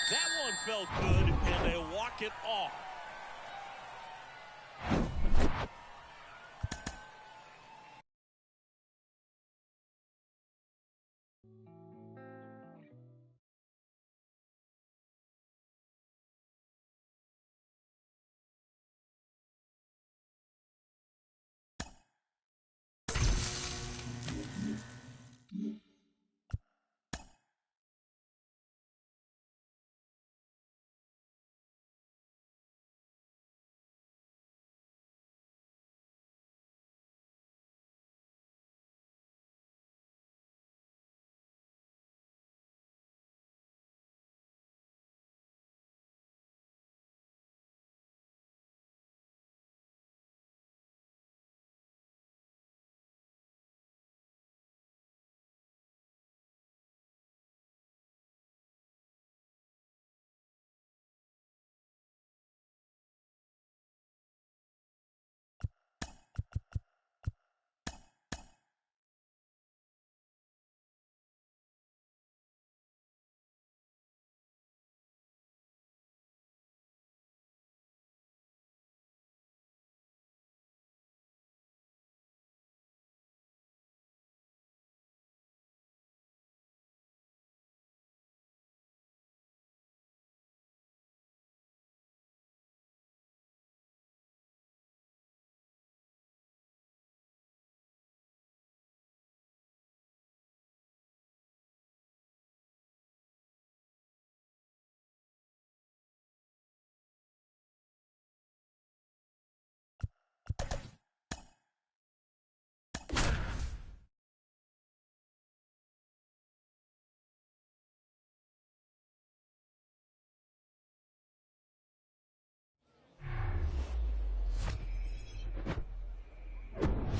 That one felt good, and they walk it off.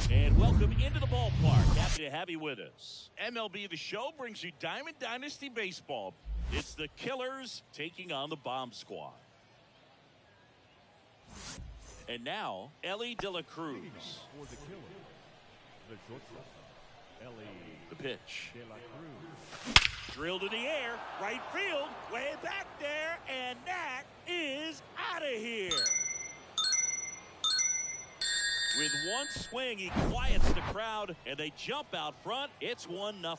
And welcome into the ballpark. Happy to have you with us. MLB The Show brings you Diamond Dynasty Baseball. It's the Killers taking on the Bomb Squad. And now, Ellie De La Cruz. For the Killers, the shortstop, Ellie The pitch. De La Cruz. Drilled in the air. Right field. Way back there. And that is out of here. With one swing, he quiets the crowd, and they jump out front. It's 1-0.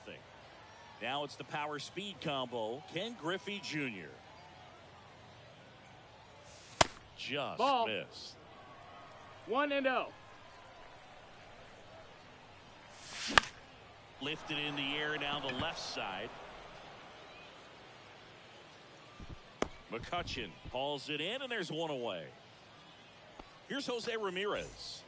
Now it's the power speed combo. Ken Griffey Jr. Just Ball. missed. 1-0. Lifted in the air down the left side. McCutchen hauls it in, and there's 1 away. Here's Jose Ramirez.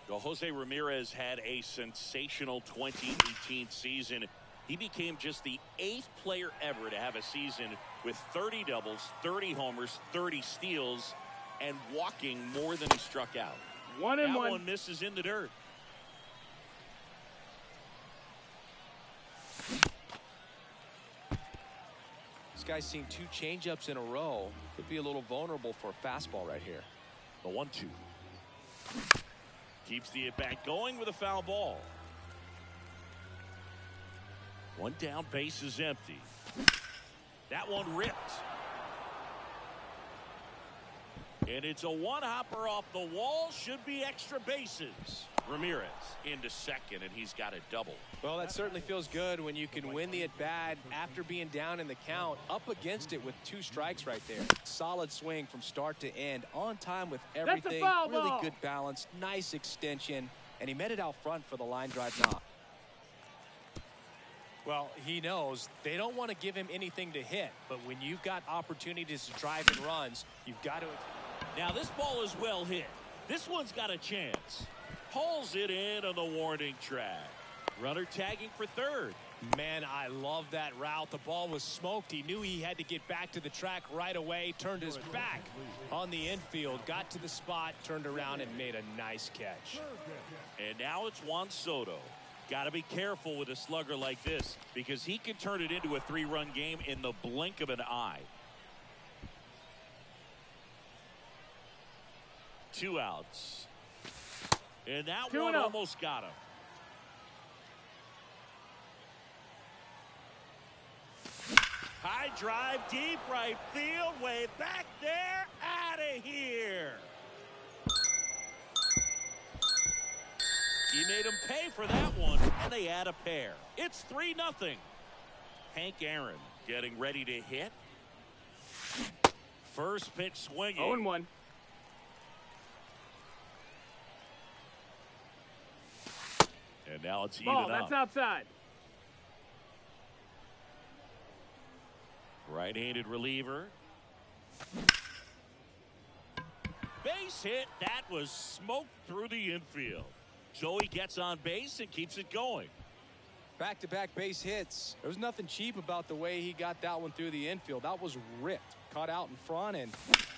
Well, Jose Ramirez had a sensational 2018 season. He became just the 8th player ever to have a season with 30 doubles, 30 homers, 30 steals, and walking more than he struck out. That one misses in the dirt. This guy's seen 2 changeups in a row. Could be a little vulnerable for a fastball right here. The 1-2. Keeps the at-bat going with a foul ball. One down, base is empty. That one ripped. And it's a one-hopper off the wall. Should be extra bases. Ramirez into second, and he's got a double. Well, that certainly feels good when you can win the at-bat after being down in the count, up against it with 2 strikes right there. Solid swing from start to end, on time with everything. Really good balance, nice extension, and he met it out front for the line drive knock. Well, he knows they don't want to give him anything to hit, but when you've got opportunities to drive in runs, you've got to. Now this ball is well hit. This one's got a chance. Pulls it in on the warning track. Runner tagging for third. Man, I love that route. The ball was smoked. He knew he had to get back to the track right away. Turned his back on the infield. Got to the spot, turned around, and made a nice catch. And now it's Juan Soto. Got to be careful with a slugger like this because he can turn it into a 3-run game in the blink of an eye. 2 outs. And that one almost got him. High drive, deep right field, way back there, out of here. He made him pay for that one, and they add a pair. It's 3-0. Hank Aaron getting ready to hit. First pitch swinging. 0-1. And now it's even Ball, up. that's outside. Right-handed reliever. Base hit. That was smoked through the infield. Joey gets on base and keeps it going. Back-to-back base hits. There was nothing cheap about the way he got that one through the infield. That was ripped. Caught out in front and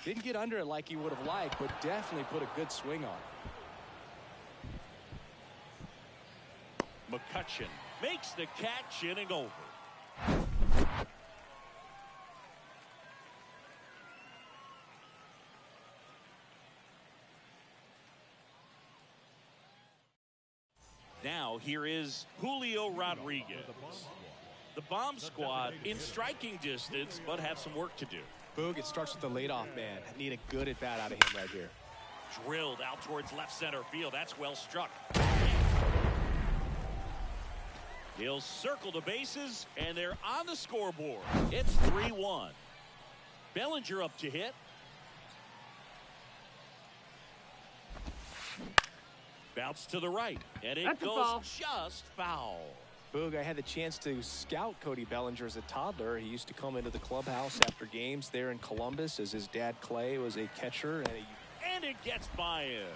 didn't get under it like he would have liked, but definitely put a good swing on it. McCutcheon makes the catch, inning over. Now here is Julio Rodriguez. The bomb squad in striking distance, but have some work to do. Boog, it starts with the leadoff man. Need a good at bat out of him right here. Drilled out towards left center field. That's well struck. He'll circle the bases, and they're on the scoreboard. It's 3-1. Bellinger up to hit. Bounce to the right, and it goes just foul. Boog, I had the chance to scout Cody Bellinger as a toddler. He used to come into the clubhouse after games there in Columbus as his dad Clay was a catcher. And it gets by him.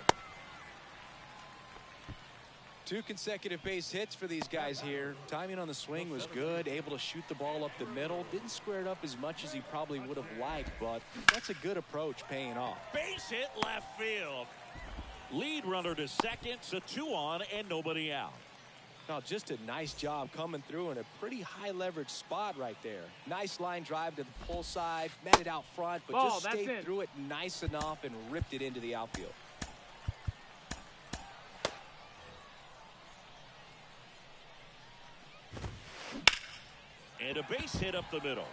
2 consecutive base hits for these guys here. Timing on the swing was good. Able to shoot the ball up the middle. Didn't square it up as much as he probably would have liked, but that's a good approach paying off. Base hit left field. Lead runner to second, so 2 on and nobody out. Now, just a nice job coming through in a pretty high leverage spot right there. Nice line drive to the pull side, met it out front, but just stayed through it nice enough and ripped it into the outfield. And a base hit up the middle.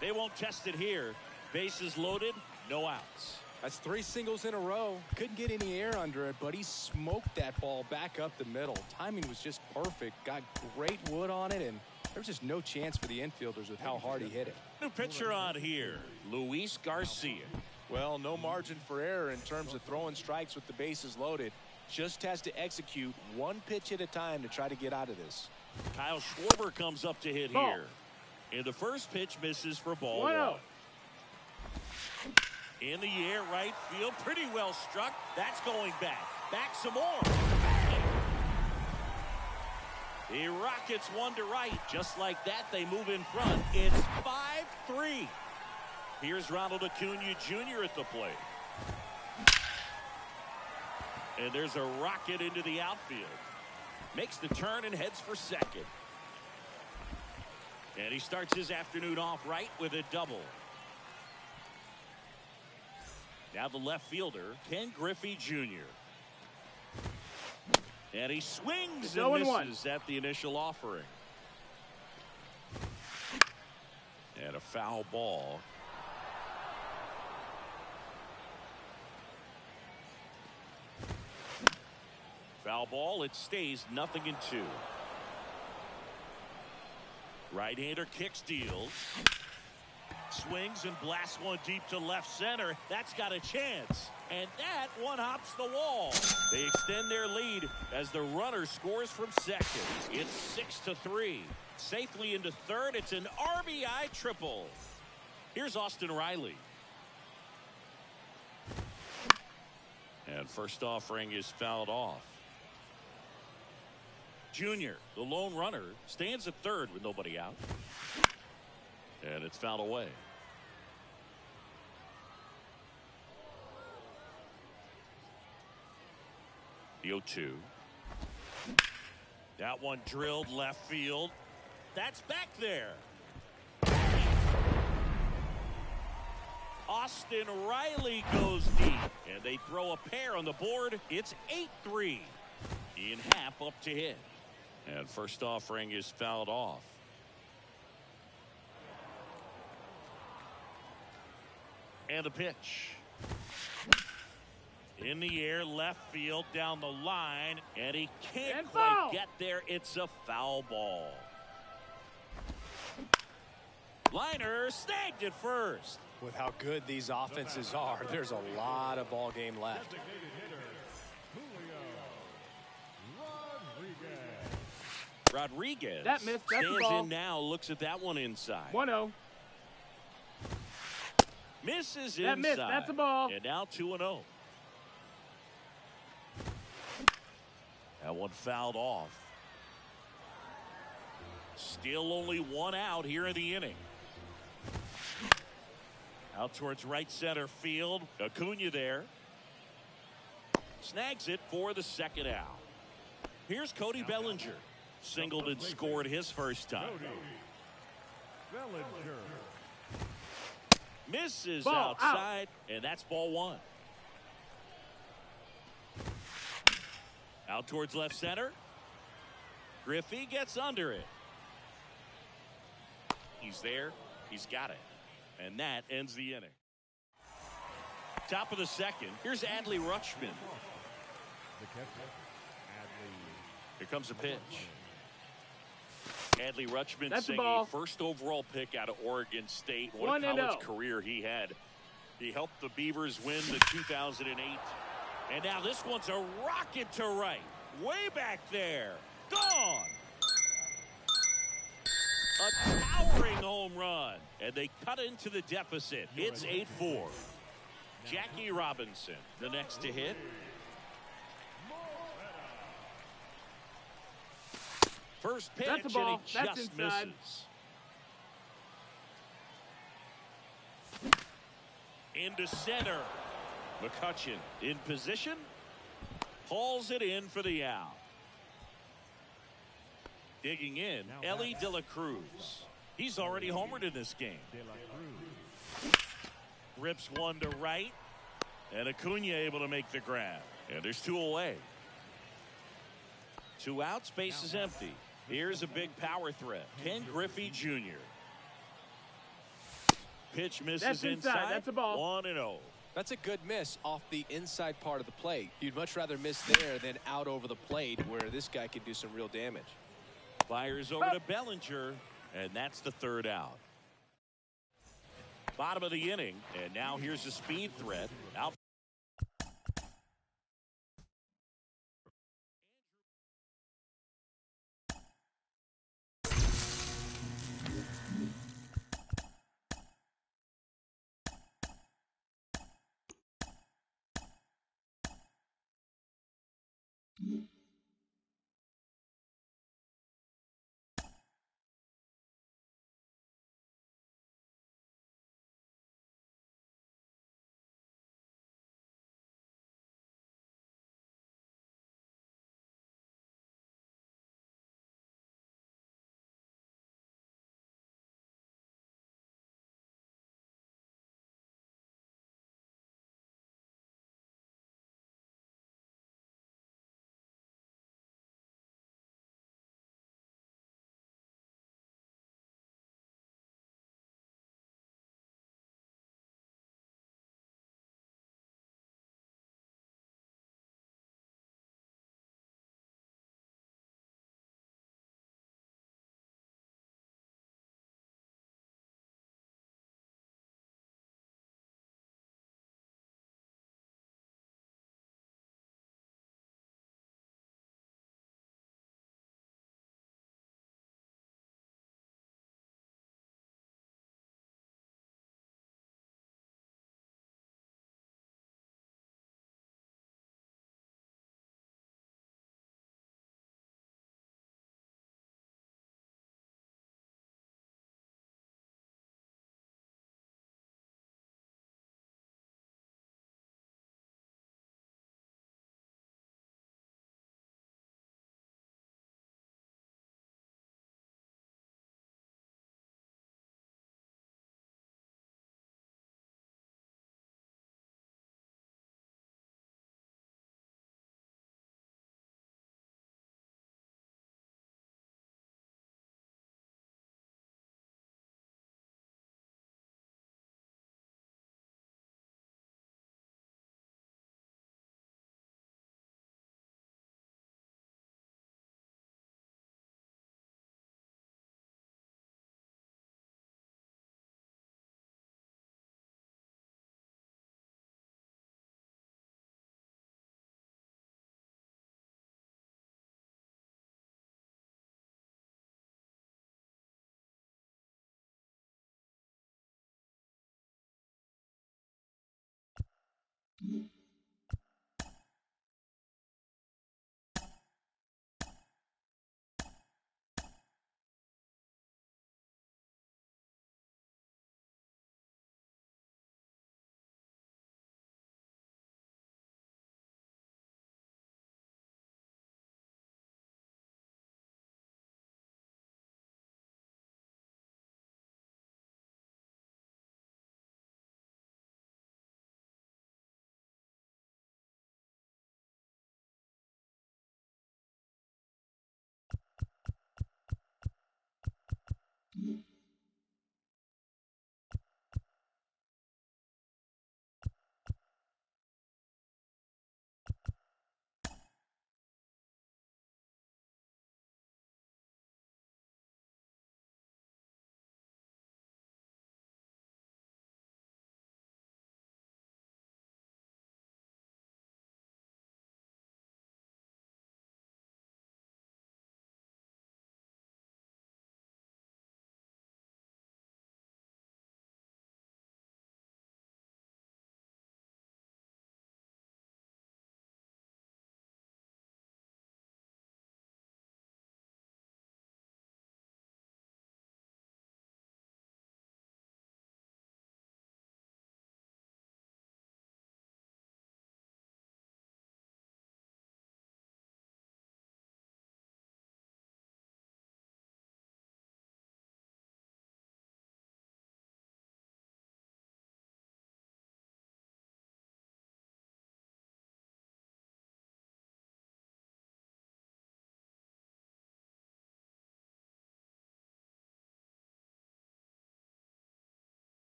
They won't test it here. Bases loaded, no outs. That's 3 singles in a row. Couldn't get any air under it, but he smoked that ball back up the middle. Timing was just perfect. Got great wood on it, and there's just no chance for the infielders with how hard he hit it. New pitcher on here, Luis Garcia. Well, no margin for error in terms of throwing strikes with the bases loaded. Just has to execute 1 pitch at a time to try to get out of this. Kyle Schwarber comes up to hit Ball. here. And the first pitch misses for ball 1-0. one. In the air, right field, pretty well struck. That's going back. Back some more. He rockets one to right. Just like that, they move in front. It's 5-3. Here's Ronald Acuna Jr. at the plate. And there's a rocket into the outfield. Makes the turn and heads for second. And he starts his afternoon off right with a double. Now the left fielder, Ken Griffey Jr. And he swings and misses at the initial offering. And a foul ball. Foul ball, it stays 0-2. Right-hander kicks, deals. Swings and blasts one deep to left center. That's got a chance. And that one hops the wall. They extend their lead as the runner scores from second. It's 6-3. Safely into third. It's an RBI triple. Here's Austin Riley. And first offering is fouled off. Junior, the lone runner, stands at third with nobody out. And it's fouled away. The 0-2. That one drilled left field. That's back there. Austin Riley goes deep. And they throw a pair on the board. It's 8-3. Ian Happ up to hit. And first offering is fouled off. And the pitch. In the air, left field, down the line, and he can't quite get there. It's a foul ball. Liner snagged it first. With how good these offenses are, there's a lot of ball game left. Rodriguez That missed. That's stands the ball. in now, looks at that one inside. 1-0. Misses That inside. missed. That's a ball. And now 2-0. That one fouled off. Still only one out here in the inning. Out towards right center field. Acuna there. Snags it for the second out. Here's Cody Bellinger. Singled and scored his first time. Bellinger. Misses Ball outside, and that's ball one. Out towards left center. Griffey gets under it. He's there. He's got it. And that ends the inning. Top of the second. Here's Adley Rutschman. The catcher, Adley. Here comes a pitch. Adley Rutschman That's saying a ball. a first overall pick out of Oregon State. What 1 a and college 0. career he had. He helped the Beavers win the 2008. And now this one's a rocket to right. Way back there. Gone. A towering home run. And they cut into the deficit. It's 8-4. Jackie Robinson, the next to hit. First pitch, That's a ball. and he That's just inside. misses. Into center. McCutchen in position. Hauls it in for the out. Digging in, Ellie De La Cruz. He's already homered in this game. De La Cruz. Rips one to right. And Acuna able to make the grab. And there's two away. Two outs, base is empty. Here's a big power threat. Ken Griffey Jr. Pitch misses That's inside. That's a ball. 1-0. That's a good miss off the inside part of the plate. You'd much rather miss there than out over the plate where this guy could do some real damage. Fires over to Bellinger, and that's the third out. Bottom of the inning, and now here's a speed threat. Out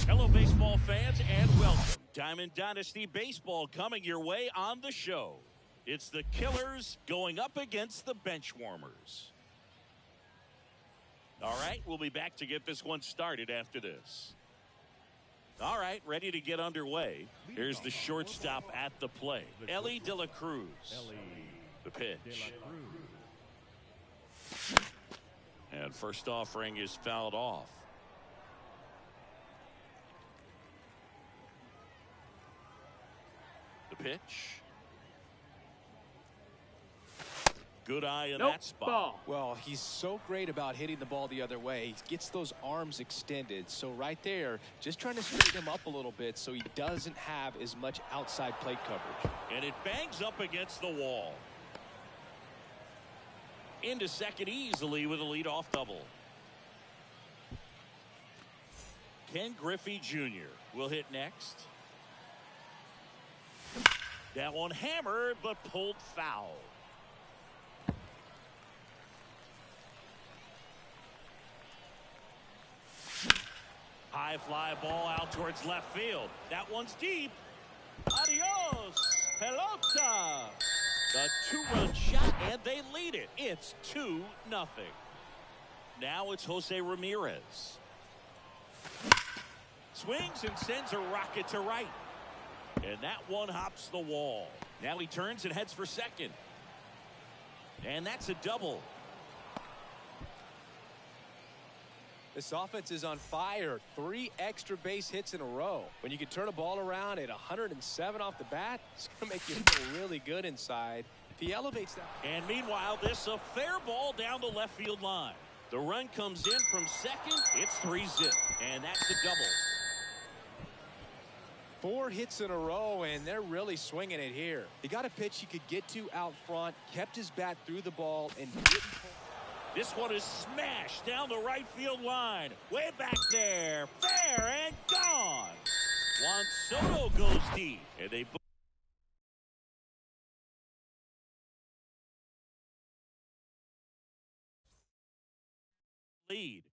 Hello, baseball fans, and welcome. Diamond Dynasty Baseball coming your way on the show. It's the Killers going up against the Benchwarmers. All right, we'll be back to get this one started after this. All right, ready to get underway. Here's the shortstop at the plate, Ellie De La Cruz. The pitch. And first offering is fouled off. The pitch. Good eye in that spot. Ball. Well, he's so great about hitting the ball the other way. He gets those arms extended. So right there, just trying to straighten him up a little bit so he doesn't have as much outside plate coverage. And it bangs up against the wall. Into second easily with a leadoff double. Ken Griffey Jr. will hit next. That one hammered but pulled foul. High fly ball out towards left field. That one's deep. Adios, pelota. The two-run shot, and they lead it. It's 2-0. Now it's Jose Ramirez. Swings and sends a rocket to right. And that one hops the wall. Now he turns and heads for second. And that's a double. This offense is on fire. 3 extra base hits in a row. When you can turn a ball around at 107 off the bat, it's going to make you feel really good inside. If he elevates that. And meanwhile, this a fair ball down the left field line. The run comes in from second. It's 3-zip. And that's a double. 4 hits in a row, and they're really swinging it here. He got a pitch he could get to out front, kept his bat through the ball, and didn't. This one is smashed down the right field line. Way back there. Fair and gone. Juan Soto goes deep. And they lead.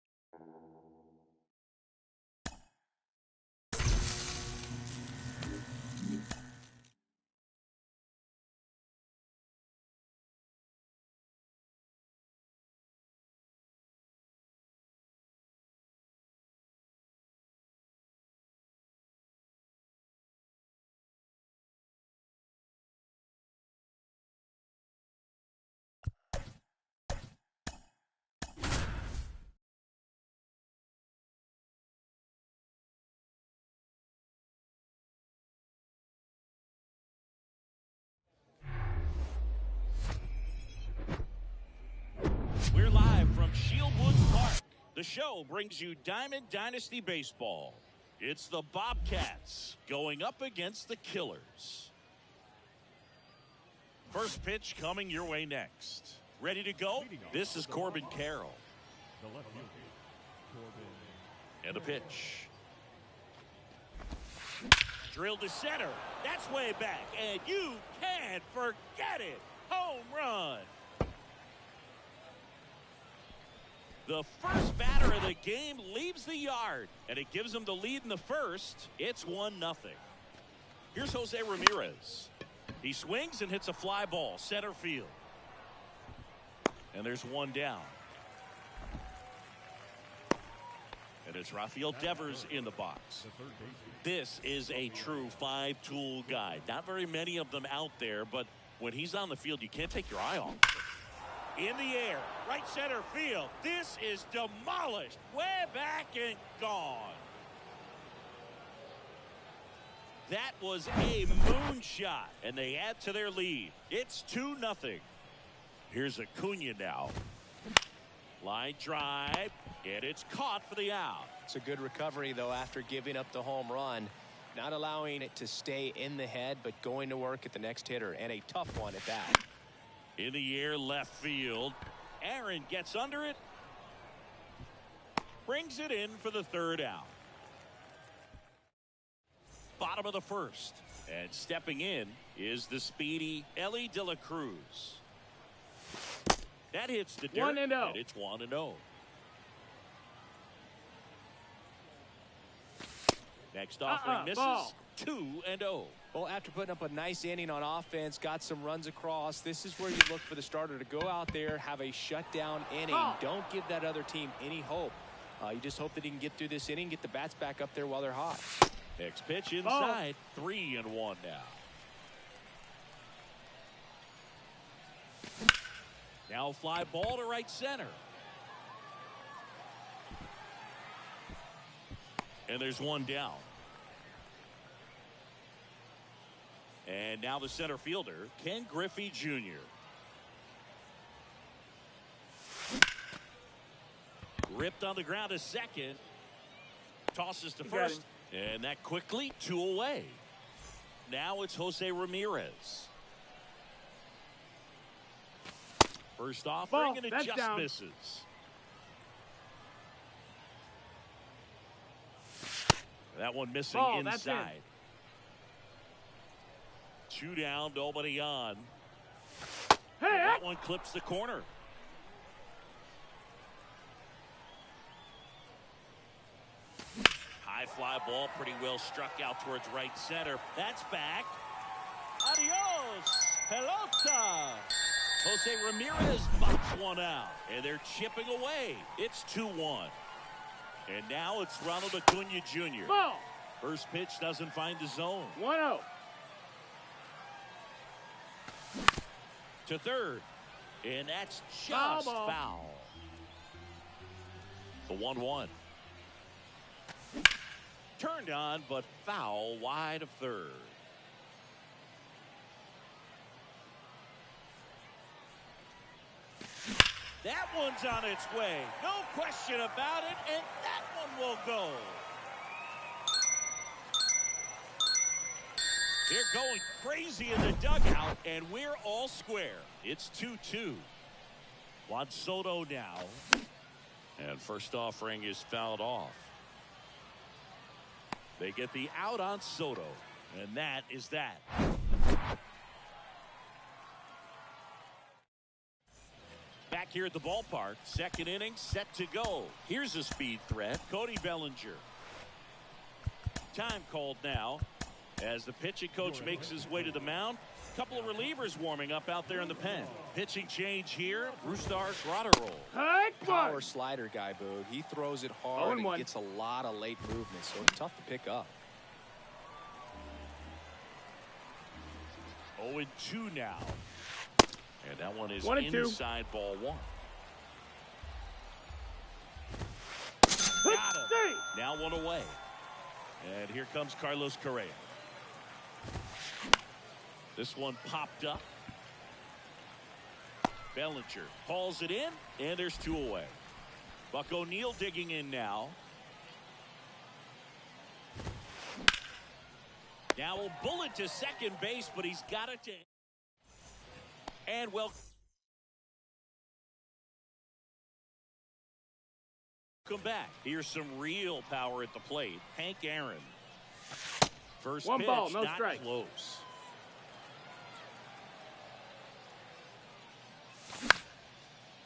We're live from Shieldwoods Park. The show brings you Diamond Dynasty Baseball. It's the Bobcats going up against the Killers. First pitch coming your way next. Ready to go? This is Corbin Carroll. The left fielder, Corbin. And the pitch. Drilled to center. That's way back. And you can't forget it. Home run. The first batter of the game leaves the yard, and it gives them the lead in the first. It's 1-0. Here's Jose Ramirez. He swings and hits a fly ball, center field. And there's one down. And it's Rafael Devers in the box. This is a true 5-tool guy. Not very many of them out there, but when he's on the field, you can't take your eye off him. In the air, right center field. This is demolished. Way back and gone. That was a moonshot, and they add to their lead. It's 2-0. Here's Acuna now. Line drive, and it's caught for the out. It's a good recovery, though, after giving up the home run. Not allowing it to stay in the head, but going to work at the next hitter, and a tough one at that. In the air, left field. Aaron gets under it. Brings it in for the third out. Bottom of the first. And stepping in is the speedy Ellie De La Cruz. That hits the dirt. 1-0. And it's 1-0. Next offering misses. Ball. 2-0. Well, after putting up a nice inning on offense, got some runs across, this is where you look for the starter to go out there, have a shutdown inning. Ball. Don't give that other team any hope. You just hope that he can get through this inning, get the bats back up there while they're hot. Next pitch inside. 3-1 now. Now fly ball to right center. And there's one down. And now the center fielder, Ken Griffey Jr. Ripped on the ground to second. Tosses to first. And that quickly 2 away. Now it's Jose Ramirez. First offering, Ball. and it That's just down. misses. That one missing Ball. That's in. inside. 2 down, nobody on. Hey, And that one clips the corner. High fly ball, pretty well struck out towards right center. That's back. Adios, pelota. Jose Ramirez bops one out, and they're chipping away. It's 2-1. And now it's Ronald Acuna Jr. Ball. First pitch doesn't find the zone. 1-0. To third. And that's Foul just ball. foul. The 1-1. Turned on, but foul wide of third. That one's on its way. No question about it, and that one will go. They're going crazy in the dugout, and we're all square. It's 2-2. Juan Soto now. And first offering is fouled off. They get the out on Soto, and that is that. Back here at the ballpark, second inning set to go. Here's a speed threat, Cody Bellinger. Time called now as the pitching coach makes his way to the mound. Couple of relievers warming up out there in the pen. Pitching change here, Brusdar Graterol. Power slider guy, Boog. He throws it hard and 0-1. gets a lot of late movement, so it's tough to pick up. 0-2 now. And that one is 1-2. inside ball 1. Got him. Now 1 away. And here comes Carlos Correa. This one popped up. Bellinger hauls it in, and there's 2 away. Buck O'Neil digging in now. Now a bullet to second base, but he's got it to. And welcome back. Here's some real power at the plate. Hank Aaron. First One pitch, ball, no not strike. close.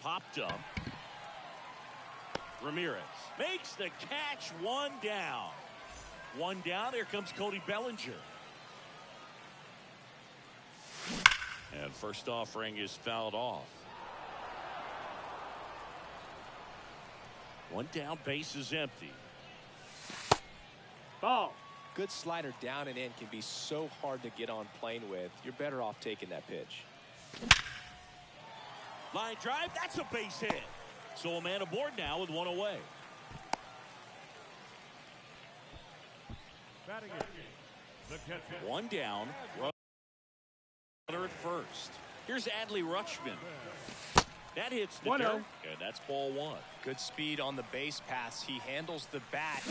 Popped up. Ramirez makes the catch. 1 down. 1 down. Here comes Cody Bellinger. And first offering is fouled off. 1 down, base is empty. Ball. Good slider down and in can be so hard to get on plane with. You're better off taking that pitch. Line drive, that's a base hit. So a man aboard now with 1 away. Batting it. The catcher. 1 down. Runner at first. Here's Adley Rutschman. That hits the 1-0. dirt, and that's ball 1. Good speed on the base pass. He handles the bat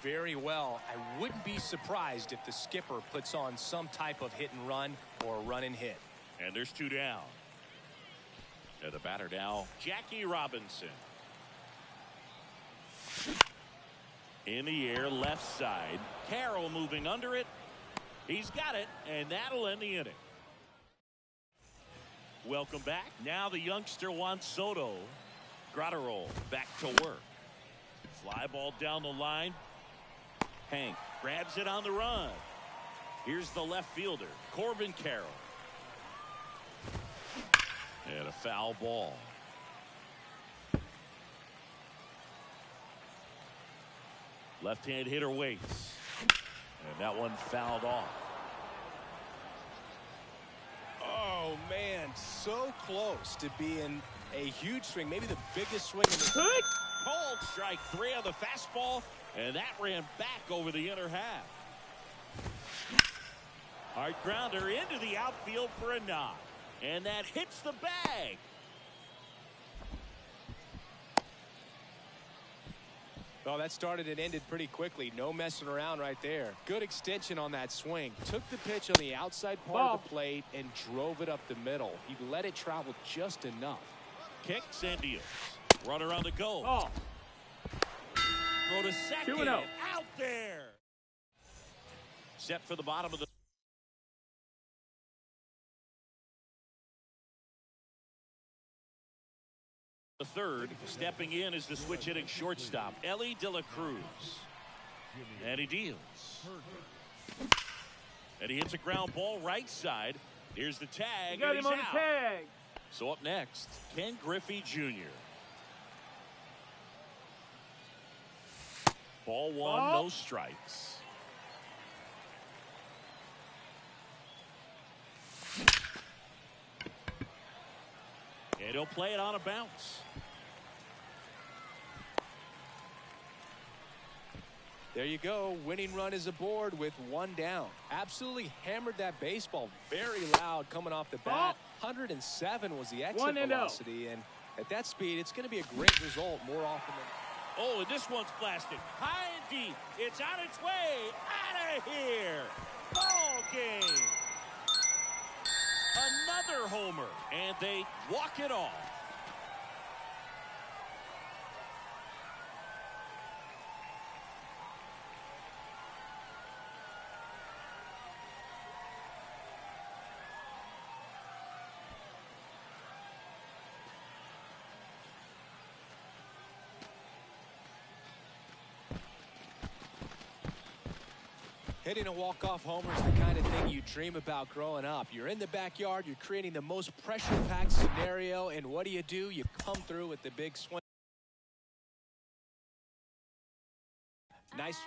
very well. I wouldn't be surprised if the skipper puts on some type of hit and run or run and hit. And there's 2 down. And the batter now, Jackie Robinson. In the air, left side. Carroll moving under it. He's got it, and that'll end the inning. Welcome back. Now the youngster Juan Soto. Grotterol back to work. Fly ball down the line. Hank grabs it on the run. Here's the left fielder, Corbin Carroll. And a foul ball. Left-hand hitter waits. And that one fouled off. Oh, man, so close to being a huge swing, maybe the biggest swing in the Cold strike 3 on the fastball, and that ran back over the inner half. Hard grounder into the outfield for a knock, and that hits the bag. Oh, that started and ended pretty quickly. No messing around right there. Good extension on that swing. Took the pitch on the outside part of the plate and drove it up the middle. He let it travel just enough. Kicks and deals. Runner on the go. Ball. Throw to second. 2-0. Out there. Set for the bottom of the third. Stepping in is the switch hitting shortstop, Ellie De La Cruz. And he deals. And he hits a ground ball right side. Here's the tag. Got And him he's on the out. tag. So up next, Ken Griffey Jr. Ball one, Ball. no strikes. And he'll play it on a bounce. There you go. Winning run is aboard with one down. Absolutely hammered that baseball. Very loud coming off the bat. 107 was the exit 1-0. velocity. And at that speed, it's going to be a great result more often than. Oh, and this one's blasted. High and deep. It's on its way. Out of here. Ball game. Another homer. And they walk it off. Hitting a walk-off homer is the kind of thing you dream about growing up. You're in the backyard, you're creating the most pressure-packed scenario, and what do? You come through with the big swing. Nice.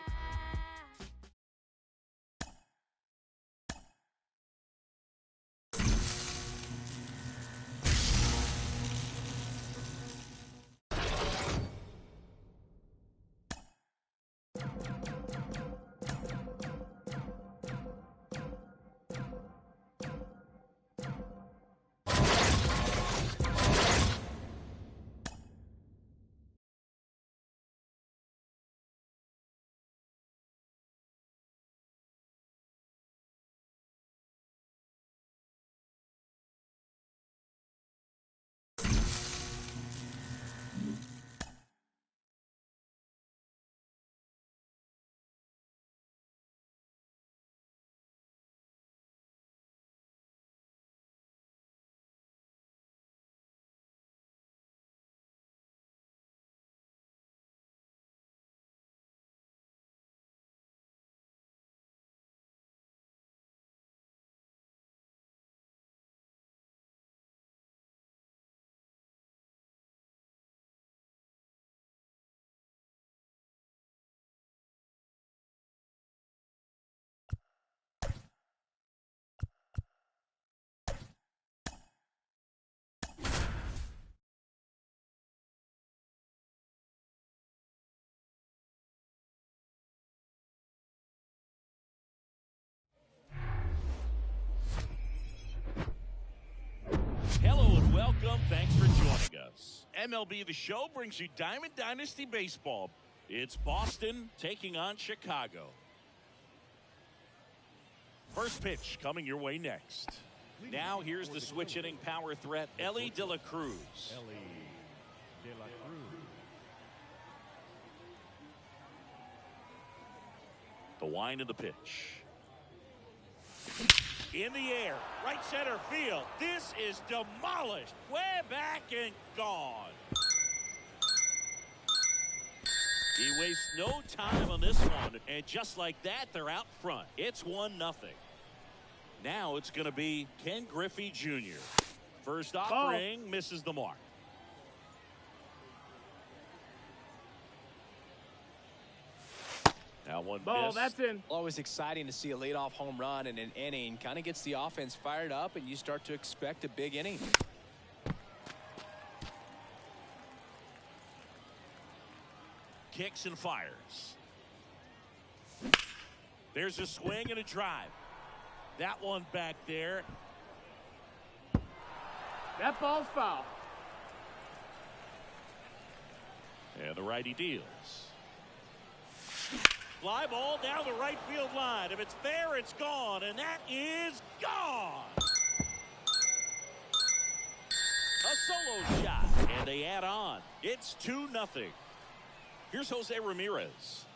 Hello and welcome. Thanks for joining us. MLB The Show brings you Diamond Dynasty Baseball. It's Boston taking on Chicago. First pitch coming your way next. Now here's the switch hitting power threat, Elly De La Cruz. Elly De La Cruz. The wind of the pitch. In the air, right center field. This is demolished. Way back and gone. He wastes no time on this one. And just like that, they're out front. It's 1-0. Now it's going to be Ken Griffey Jr. First offering misses the mark. Now one Ball, that's in. Always exciting to see a leadoff home run in an inning. Kind of gets the offense fired up, and you start to expect a big inning. Kicks and fires. There's a swing and a drive. That one back there. That ball's foul. And the righty deals. Fly ball down the right field line. If it's fair, it's gone. And that is gone. A solo shot. And they add on. It's 2-0. Here's Jose Ramirez.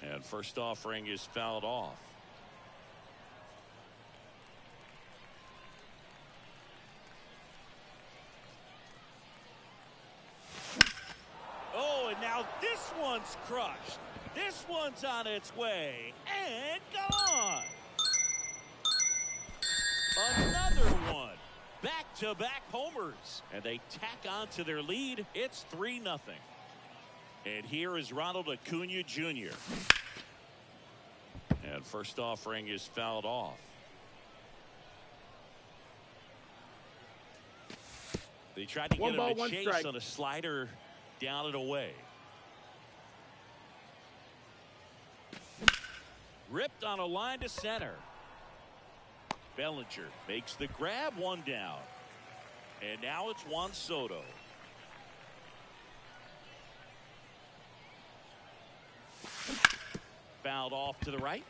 And first offering is fouled off. Oh, and now this one's crushed. This one's on its way and gone. Another one. Back-to-back homers. And they tack on to their lead. It's 3-0. And here is Ronald Acuna Jr. And first offering is fouled off. They tried to get him to chase on a slider down and away. Ripped on a line to center. Bellinger makes the grab, one down. And now it's Juan Soto. Fouled off to the right.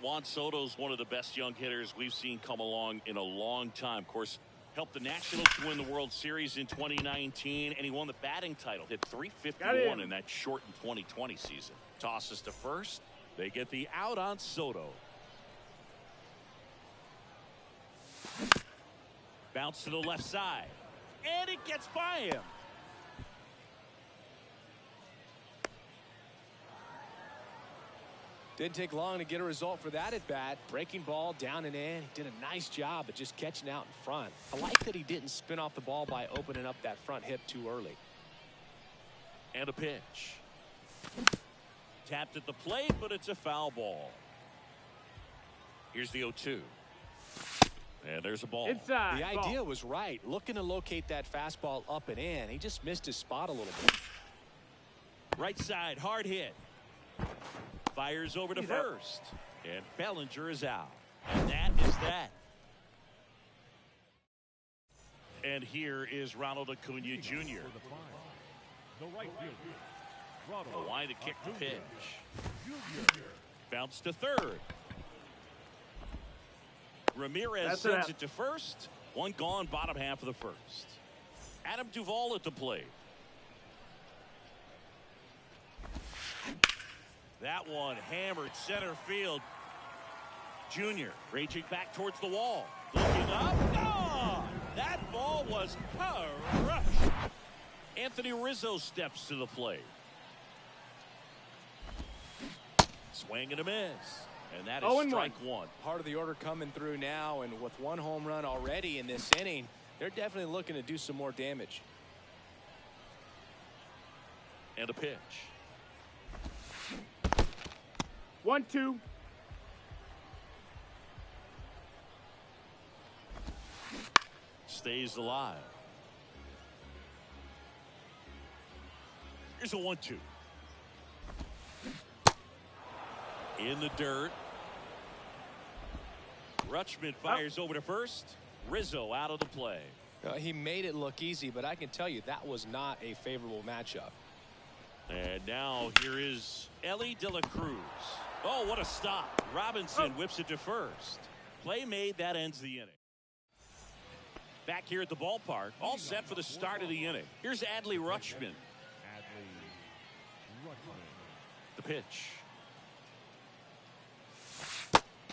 Juan Soto's one of the best young hitters we've seen come along in a long time. Of course, helped the Nationals to win the World Series in 2019, and he won the batting title. Hit .351 in that shortened 2020 season. Tosses to first. They get the out on Soto. Bounce to the left side. And it gets by him. Didn't take long to get a result for that at bat. Breaking ball down and in. He did a nice job at just catching out in front. I like that he didn't spin off the ball by opening up that front hip too early. And a pitch. Tapped at the plate, but it's a foul ball. Here's the 0-2. And there's a ball. Inside. The idea was right. Looking to locate that fastball up and in. He just missed his spot a little bit. Right side, hard hit. Fires over to first. And Bellinger is out. And that is that. And here is Ronald Acuna Jr. The right fielder. The line to kick the pitch. Bounce to third. Ramirez sends it to first. One gone, bottom half of the first. Adam Duvall at the plate. That one hammered center field. Junior raging back towards the wall. Looking up. Gone! That ball was crushed. Anthony Rizzo steps to the plate. Swing and a miss. And that is strike one. Part of the order coming through now, and with one home run already in this inning, they're definitely looking to do some more damage. And a pitch. 1-2. Stays alive. Here's a 1-2. In the dirt. Rutschman fires over to first. Rizzo out of the play. He made it look easy, but I can tell you that was not a favorable matchup. And now here is Elly De La Cruz. Oh, what a stop. Robinson whips it to first. Play made. That ends the inning. Back here at the ballpark, all set for the start of the inning. Here's Adley Rutschman. The pitch.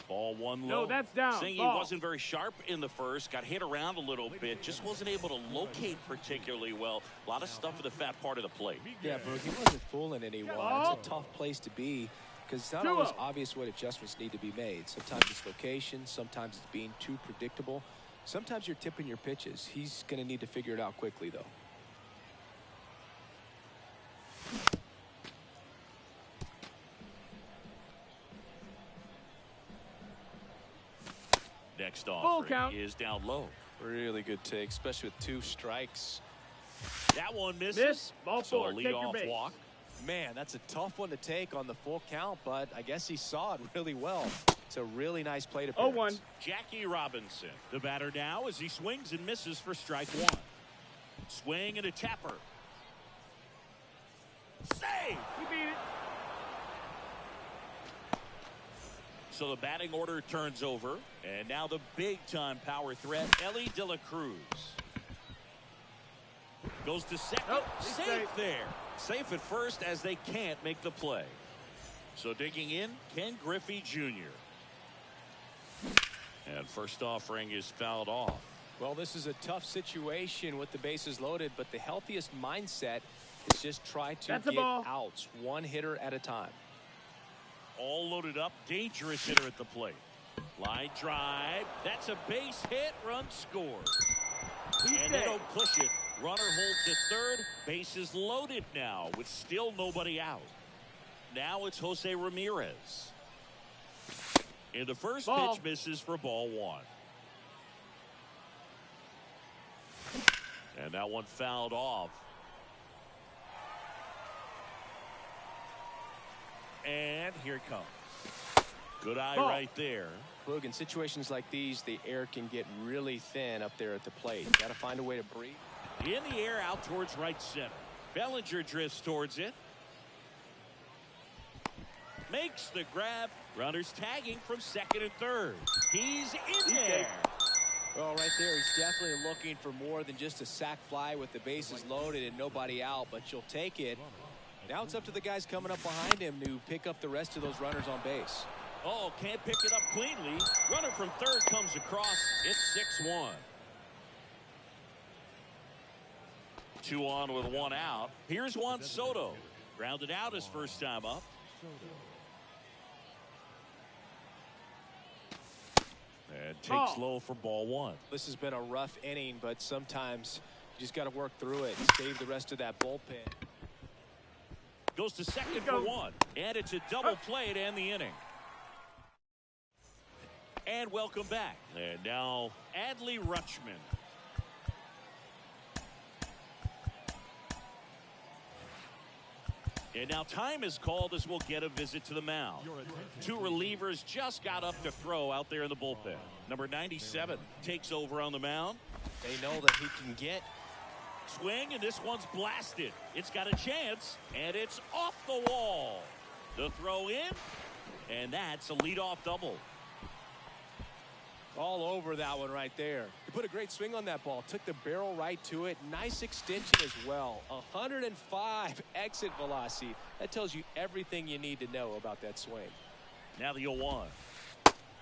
Ball one low. No, that's down. Saying he wasn't very sharp in the first. Got hit around a little bit. Just wasn't able to locate particularly well. A lot of stuff in the fat part of the plate. Yeah, Brooke, he wasn't fooling anyone. It's a tough place to be because it's not always obvious what adjustments need to be made. Sometimes it's location. Sometimes it's being too predictable. Sometimes you're tipping your pitches. He's going to need to figure it out quickly, though. Next offering is down low. Really good take, especially with 2 strikes. That one misses. Ball So four. a Take your leadoff base. walk. Man, that's a tough one to take on the full count, but I guess he saw it really well. It's a really nice plate appearance. 0-1. Jackie Robinson, the batter now as he swings and misses for strike 1. Swing and a tapper. Save! He beat it. So the batting order turns over, and now the big-time power threat, Ellie De La Cruz. Goes to second. Nope, he's safe there. Safe at first as they can't make the play. So digging in, Ken Griffey Jr. And first offering is fouled off. Well, this is a tough situation with the bases loaded, but the healthiest mindset is just try to That's a get ball. outs, 1 hitter at a time. All loaded up, dangerous hitter at the plate. Line drive. That's a base hit. Run scored. And they don't push it. Runner holds at third. Bases loaded now with still nobody out. Now it's Jose Ramirez. And the first pitch misses for ball 1. And that one fouled off. And here it comes. Good eye right there. Look, in situations like these, the air can get really thin up there at the plate. Got to find a way to breathe. In the air out towards right center. Bellinger drifts towards it. Makes the grab. Runners tagging from second and third. He's in there. Well, right there, he's definitely looking for more than just a sac fly with the bases loaded and nobody out, but you'll take it. Now it's up to the guys coming up behind him to pick up the rest of those runners on base. Oh, can't pick it up cleanly. Runner from third comes across. It's 6-1. 2 on with 1 out. Here's Juan Soto. Grounded out his first time up. And takes low for ball 1. This has been a rough inning, but sometimes you just got to work through it and save the rest of that bullpen. Goes to second for 1. And it's a double play to end the inning. And welcome back. And now Adley Rutschman. And now time is called as we'll get a visit to the mound. 2 relievers just got up to throw out there in the bullpen. Number 97 takes over on the mound. They know that he can get. Swing, and this one's blasted. It's got a chance, and it's off the wall. The throw in, and that's a leadoff double. All over that one right there. He put a great swing on that ball. Took the barrel right to it. Nice extension as well. 105 exit velocity. That tells you everything you need to know about that swing. Now the 0-1.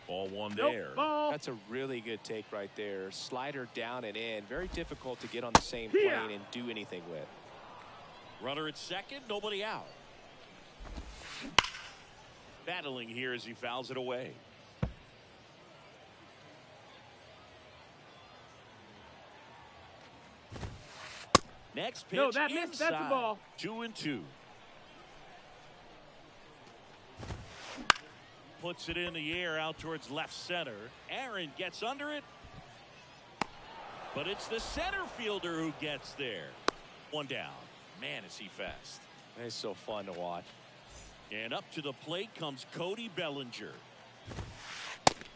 Ball 1 there. That's a really good take right there. Slider down and in. Very difficult to get on the same plane and do anything with. Runner at second. Nobody out. Battling here as he fouls it away. Next pitch that inside. missed. That's a ball. 2-2. Puts it in the air out towards left center. Aaron gets under it. But it's the center fielder who gets there. 1 down. Man, is he fast. It's so fun to watch. And up to the plate comes Cody Bellinger.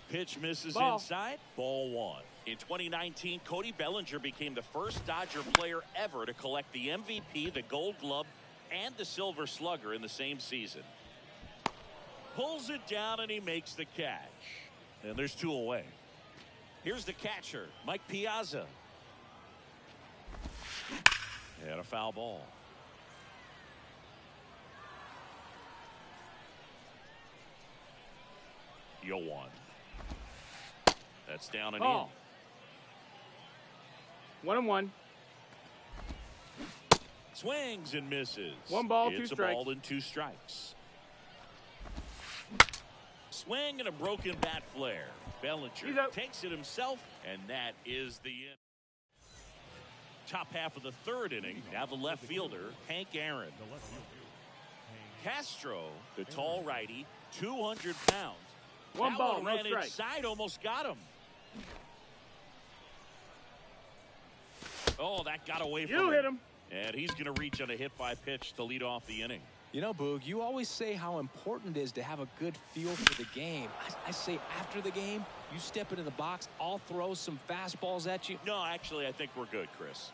Pitch misses inside. Ball 1. In 2019, Cody Bellinger became the first Dodger player ever to collect the MVP, the Gold Glove, and the Silver Slugger in the same season. Pulls it down and he makes the catch. And there's 2 away. Here's the catcher, Mike Piazza. And a foul ball. Yo one. That's down and Ball. 1-1. in. Swings and misses. 1 ball, 2 it's strikes. It's a ball and 2 strikes. Swing and a broken bat flare. Bellinger takes it himself, and that is the end. Top half of the 3rd inning. Now the left fielder, Hank Aaron. Castro, the tall righty, 200 pounds. 1 ball, one no ran strike. inside, almost got him. Oh, that got away from him. You hit him. And he's going to reach on a hit by pitch to lead off the inning. You know, Boog, you always say how important it is to have a good feel for the game. I say after the game, you step into the box, I'll throw some fastballs at you. No, actually, I think we're good, Chris.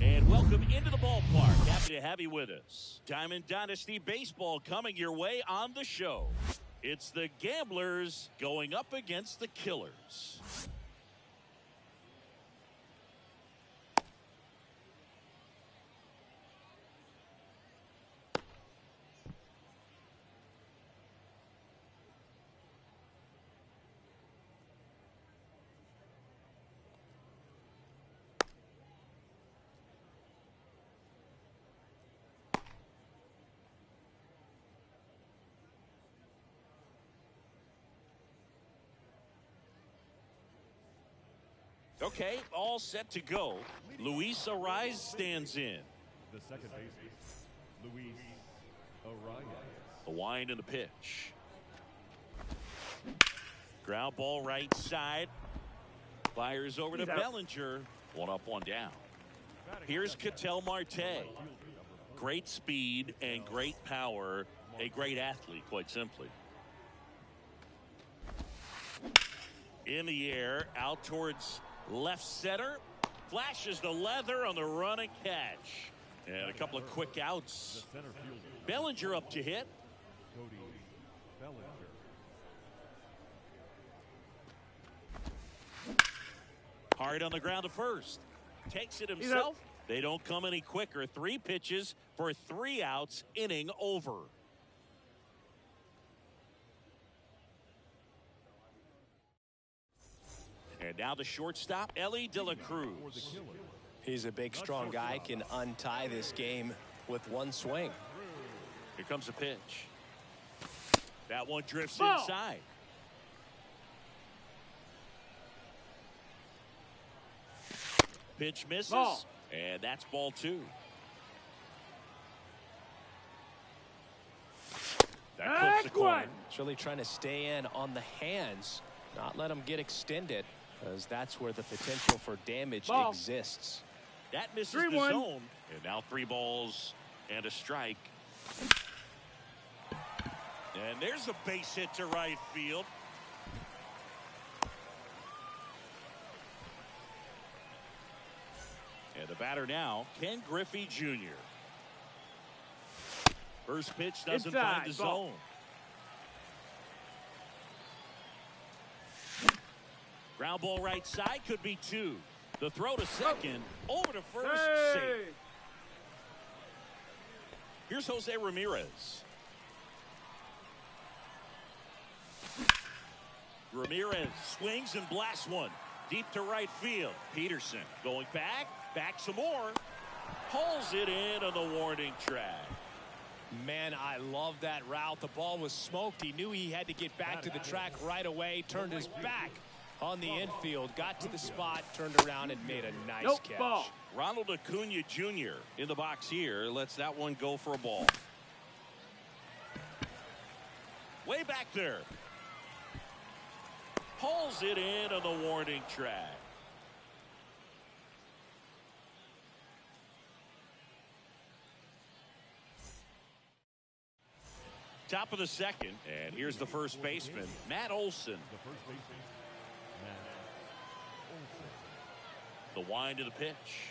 And welcome into the ballpark. Happy to have you with us. Diamond Dynasty Baseball coming your way on the show. It's the Gamblers going up against the Killers. Okay, all set to go. Luis Ariz stands in. The second baseman, Luis Arias. The wind and the pitch. Ground ball right side. Fires over to Bellinger. 1 up, 1 down. Here's Ketel Marte. Great speed and great power. A great athlete, quite simply. In the air, out towards Left center. Flashes the leather on the run and catch. And a couple of quick outs. The center fielder, Bellinger up to hit. Cody Bellinger. Hard on the ground to first. Takes it himself. They don't come any quicker. 3 pitches for 3 outs. Inning over. And now the shortstop, Ellie De La Cruz. He's a big, strong guy, can untie this game with one swing. Here comes a pitch. That one drifts Ball. inside. Pitch misses. Ball. And that's ball 2. That clips the corner. It's really trying to stay in on the hands, not let them get extended, because that's where the potential for damage Ball. exists. That misses the 3-1. zone. And now 3 balls and a strike. And there's a base hit to right field. And the batter now, Ken Griffey Jr. First pitch doesn't find the zone. Ground ball right side, could be 2. The throw to second, over to first, safe. Here's Jose Ramirez. Ramirez swings and blasts one deep to right field. Peterson going back some more. Pulls it in on the warning track. Man, I love that route. The ball was smoked. He knew he had to get back to the track right away. Turned his back on the infield. Got to the spot, turned around, and made a nice catch. Ball. Ronald Acuna Jr. in the box here. Lets that one go for a ball. Way back there. Pulls it in on the warning track. Top of the second, and here's the first baseman, Matt Olson. The first baseman, Matt Olson. The wind to the pitch.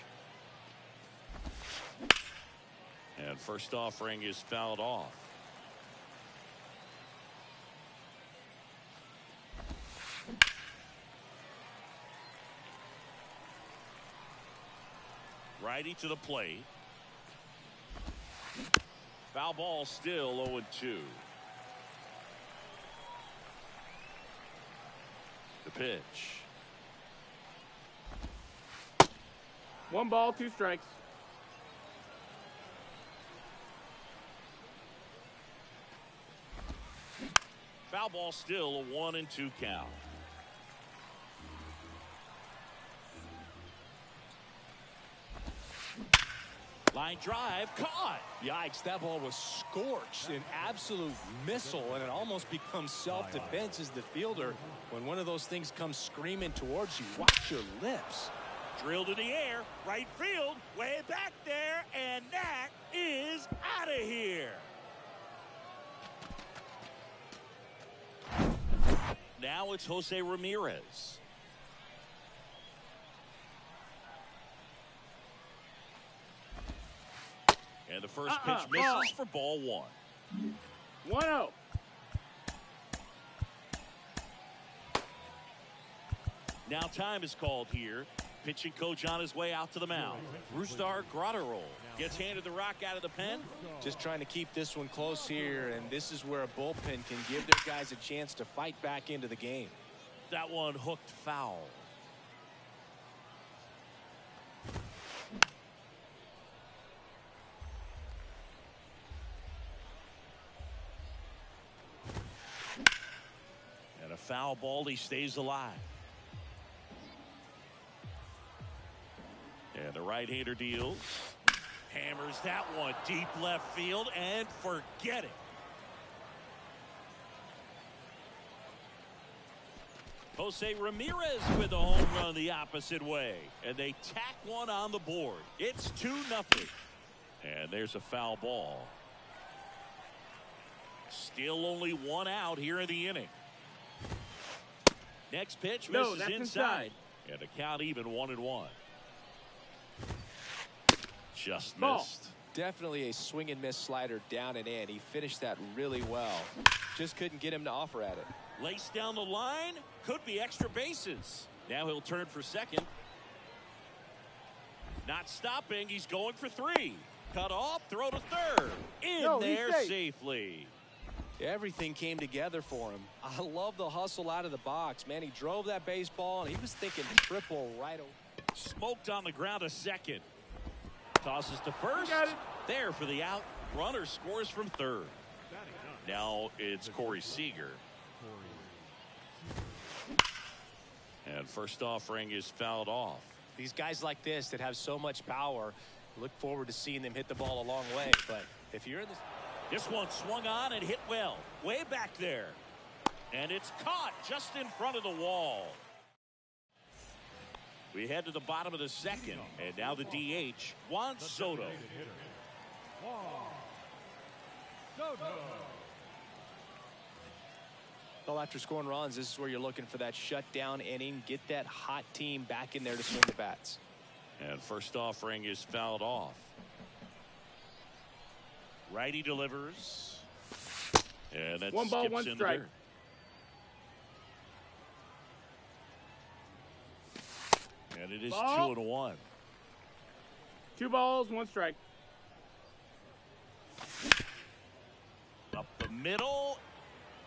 And first offering is fouled off. Righty to the plate. Foul ball, still 0-2. The pitch. 1 ball, 2 strikes. Foul ball, still a 1-2 count. Line drive, caught. Yikes, that ball was scorched, an absolute missile, and it almost becomes self-defense as the fielder. When one of those things comes screaming towards you, watch your lips. Drilled to the air, right field, way back there, and that is out of here. Now it's Jose Ramirez. And the first pitch misses for ball 1. 1-0. Now time is called here. Pitching coach on his way out to the mound. Brusdar Grotterol gets handed the rock out of the pen. Just trying to keep this one close here, and this is where a bullpen can give their guys a chance to fight back into the game. That one hooked foul. And a foul ball, he stays alive. And the right-hander deals. Hammers that one deep left field and forget it. Jose Ramirez with a home run the opposite way. And they tack one on the board. It's 2-0. And there's a foul ball. Still only 1 out here in the inning. Next pitch misses inside. And the count even 1-1. Just Ball. missed. Definitely a swing and miss slider down and in. He finished that really well. Just couldn't get him to offer at it. Laced down the line. Could be extra bases. Now he'll turn for second. Not stopping. He's going for 3. Cut off. Throw to third. In there safely. Everything came together for him. I love the hustle out of the box. Man, he drove that baseball, and he was thinking triple right away. Smoked on the ground to second. Tosses to first. There for the out. Runner scores from third. Now it's Corey Seager. And first offering is fouled off. These guys like this that have so much power, look forward to seeing them hit the ball a long way. But if you're in this one swung on and hit well. Way back there. And it's caught just in front of the wall. We head to the bottom of the second. And now the DH, Juan Soto. Well, after scoring runs, this is where you're looking for that shutdown inning. Get that hot team back in there to swing the bats. And first offering is fouled off. Righty delivers. And that's 1 ball, 1 strike. And it is ball. 2-1. 2 balls, 1 strike. Up the middle.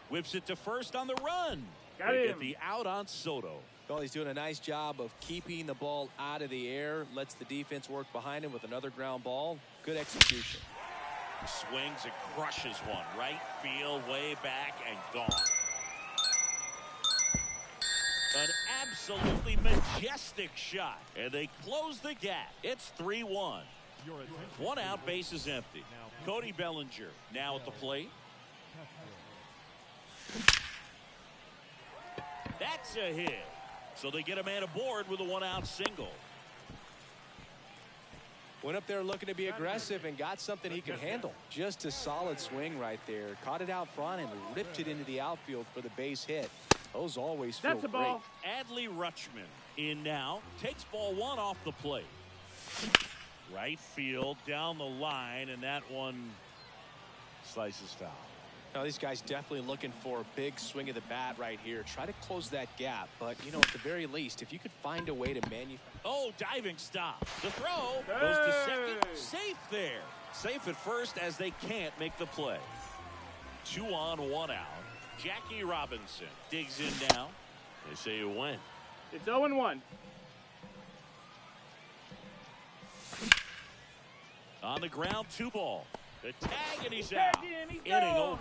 Whips it to first on the run. Got they him. Get the out on Soto. Well, he's doing a nice job of keeping the ball out of the air. Lets the defense work behind him with another ground ball. Good execution. Swings and crushes one. Right field, way back, and gone. An absolutely majestic shot. And they close the gap. It's 3-1. 1 out, base is empty. Cody Bellinger now at the plate. That's a hit. So they get a man aboard with a 1-out single. Went up there looking to be aggressive and got something he could handle. Just a solid swing right there. Caught it out front and ripped it into the outfield for the base hit. Those always feel That's a great. ball. Adley Rutschman in now. Takes ball 1 off the plate. Right field down the line, and that one slices foul. Now, these guys definitely looking for a big swing of the bat right here. Try to close that gap. But, you know, at the very least, if you could find a way to manufacture. Oh, diving stop. The throw goes to second. Safe there. Safe at first as they can't make the play. 2 on, 1 out. Jackie Robinson digs in now. They say you win. It's 0-1. On the ground, 2 ball. The tag, and he's out. Inning over.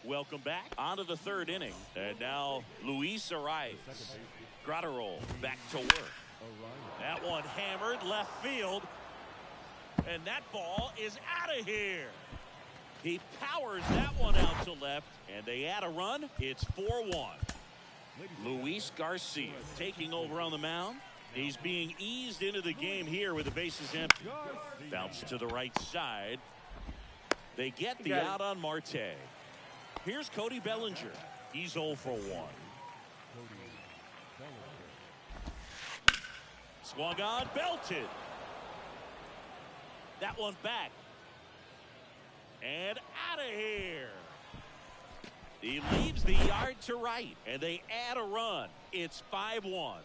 Welcome back. On to the 3rd inning. And now Luis arrives. Grotterol back to work. That one hammered left field. And that ball is out of here. He powers that one out to left. And they add a run. It's 4-1. Luis Garcia taking over on the mound. He's being eased into the game here with the bases empty. Bounce to the right side. They get the out on Marte. Here's Cody Bellinger. He's 0 for 1. Swung on, belted. That one back. And out of here. He leaves the yard to right, and they add a run. It's 5-1.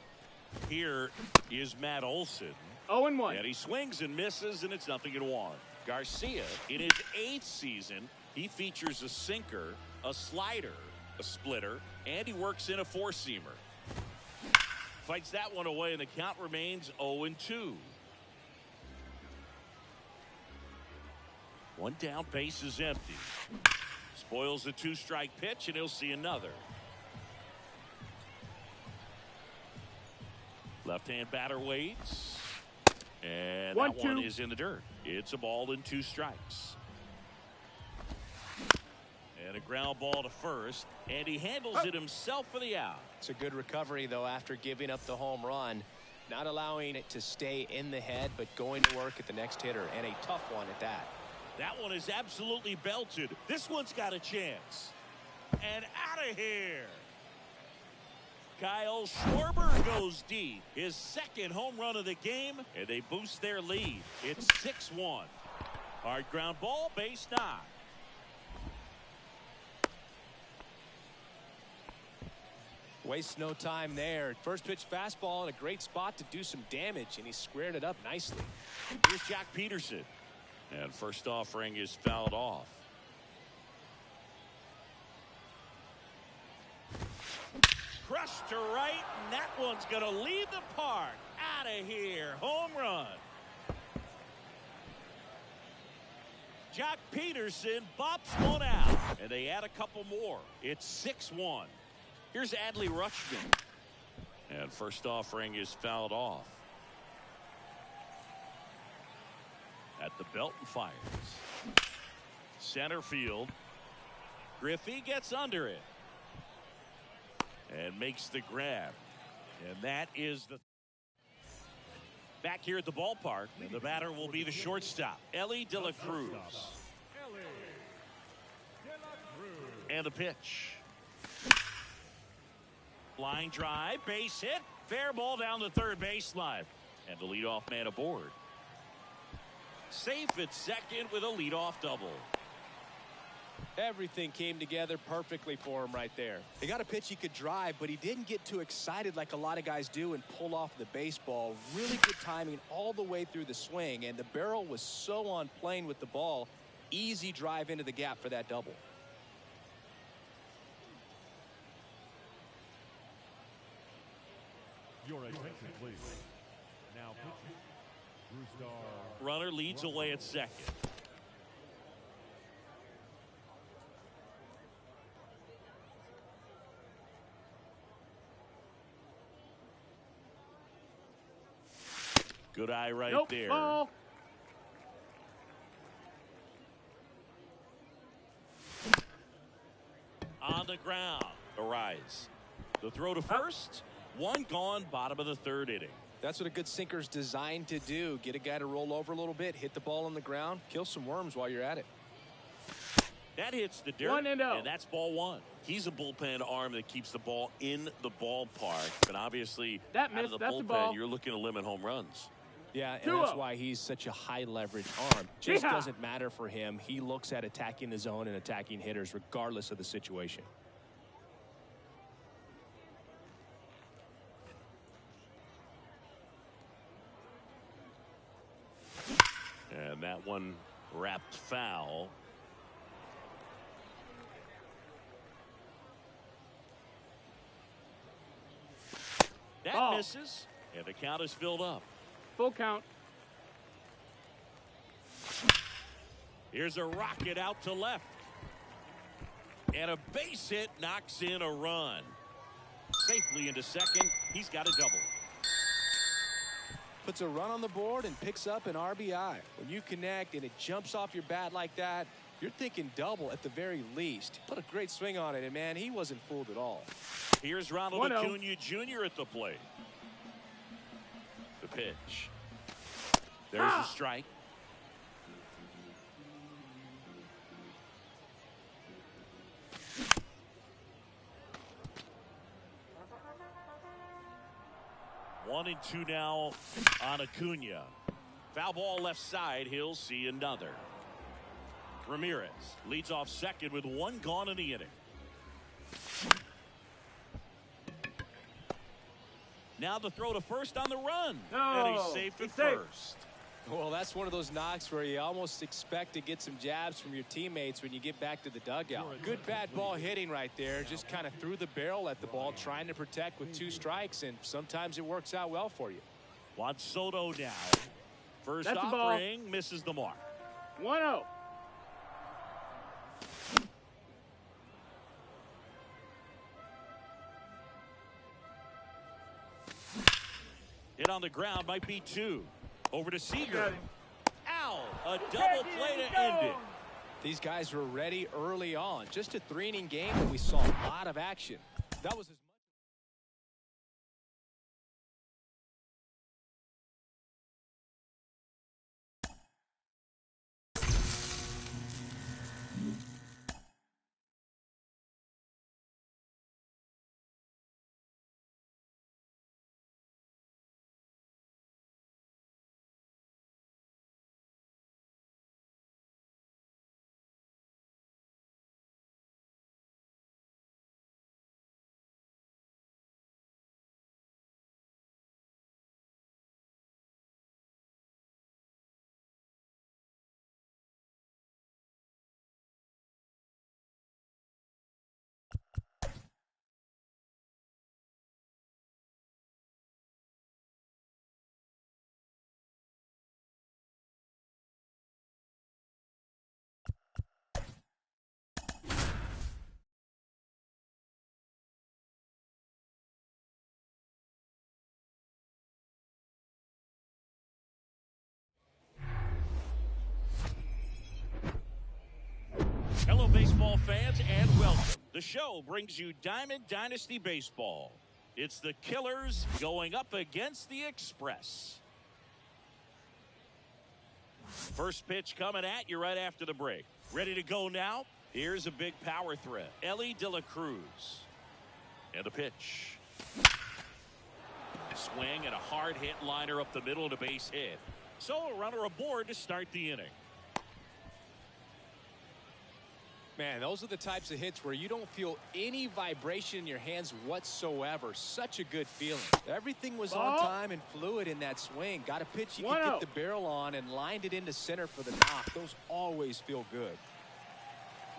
Here is Matt Olson. 0-1. And he swings and misses, and it's 0-1. Garcia, in his 8th season, he features a sinker, a slider, a splitter, and he works in a 4-seamer. Fights that one away, and the count remains 0-2. 1 down, base is empty. Spoils the 2-strike pitch, and he'll see another. Left-hand batter waits. And that one is in the dirt. It's a ball and 2 strikes. And a ground ball to first. And he handles it himself for the out. It's a good recovery, though, after giving up the home run. Not allowing it to stay in the head, but going to work at the next hitter. And a tough one at that. That one is absolutely belted. This one's got a chance. And out of here. Kyle Schwarber goes deep. His second home run of the game, and they boost their lead. It's 6-1. Hard ground ball, base knock. Wastes no time there. First pitch fastball in a great spot to do some damage, and he squared it up nicely. Here's Jack Peterson. And first offering is fouled off. Crushed to right, and that one's going to leave the park. Out of here. Home run. Jack Peterson bops one out, and they add a couple more. It's 6-1. Here's Adley Rutschman. And first offering is fouled off. At the belt and fires. Center field. Griffey gets under it. And makes the grab. And that is the... Back here at the ballpark, and the batter will be the shortstop, Ellie De La Cruz. And the pitch. Line drive, base hit, fair ball down the third baseline. And the leadoff man aboard. Safe at second with a leadoff double. Everything came together perfectly for him right there. They got a pitch he could drive, but he didn't get too excited like a lot of guys do and pull off the baseball. Really good timing all the way through the swing, and the barrel was so on plane with the ball. Easy drive into the gap for that double. Your attention, please. Now, Brewstar. Runner leads away at second. Good eye right there. Ball. On the ground. Arise. The throw to first. One gone, bottom of the third inning. That's what a good sinker's designed to do. Get a guy to roll over a little bit, hit the ball on the ground, kill some worms while you're at it. That hits the dirt, 1-0. and that's ball one. He's a bullpen arm that keeps the ball in the ballpark. But obviously, That out of missed. the That's a bullpen, ball. you're looking to limit home runs. Yeah, and 2-0. that's why he's such a high leverage arm. Just Yeehaw. doesn't matter for him. He looks at attacking the zone and attacking hitters regardless of the situation. And that one wrapped foul. That Ball. misses, and the count is filled up. Full count. Here's a rocket out to left. And a base hit knocks in a run. Safely into second. He's got a double. Puts a run on the board and picks up an RBI. When you connect and it jumps off your bat like that, you're thinking double at the very least. Put a great swing on it, and man, he wasn't fooled at all. Here's Ronald 1-0. Acuna Jr. at the plate. The pitch. There's a strike. One and two now on Acuna. Foul ball left side. He'll see another. Ramirez leads off second with one gone in the inning. Now the throw to first on the run. And he's safe at first. Well, that's one of those knocks where you almost expect to get some jabs from your teammates when you get back to the dugout. Good bad ball hitting right there. Just kind of threw the barrel at the ball, trying to protect with two strikes, and sometimes it works out well for you. Juan Soto down. First That's the ball. offering misses the mark. 1-0. Hit on the ground, might be two. Over to Got Seager. him. Ow! A double play to end it. These guys were ready early on. Just a 3-inning game, but we saw a lot of action. That was his baseball fans, and welcome. The show brings you Diamond Dynasty Baseball. It's the Killers going up against the Express. First pitch coming at you right after the break. Ready to go now? Here's a big power threat. Ellie De La Cruz. And the pitch. Swing and a hard hit liner up the middle of the base hit. So a runner aboard to start the inning. Man, those are the types of hits where you don't feel any vibration in your hands whatsoever. Such a good feeling. Everything was on time and fluid in that swing. Got a pitch you could get the barrel on and lined it into center for the knock. Those always feel good.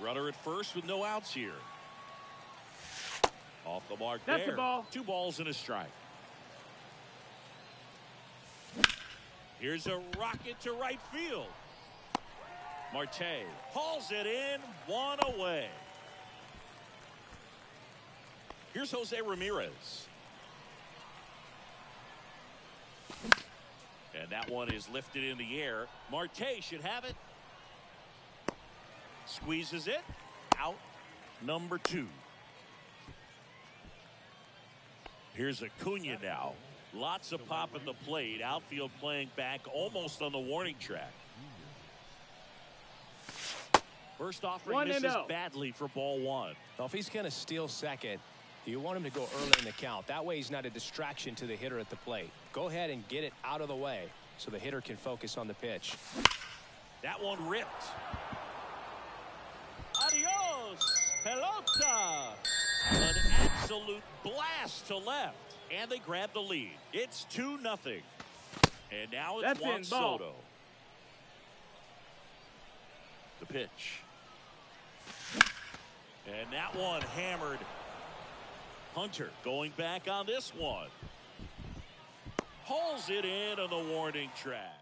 Runner at first with no outs here. Off the mark That's there. the ball. 2 balls and a strike. Here's a rocket to right field. Marte hauls it in, 1 away. Here's Jose Ramirez. And that one is lifted in the air. Marte should have it. Squeezes it. Out number 2. Here's Acuna now. Lots of pop at the plate. Outfield playing back almost on the warning track. First offering misses badly for ball 1. Well, if he's going to steal second, you want him to go early in the count. That way he's not a distraction to the hitter at the plate. Go ahead and get it out of the way so the hitter can focus on the pitch. That one ripped. Adios, pelota. An absolute blast to left. And they grab the lead. It's 2-0. And now it's Juan Soto. The pitch. And that one hammered. Hunter going back on this one. Hauls it in on the warning track.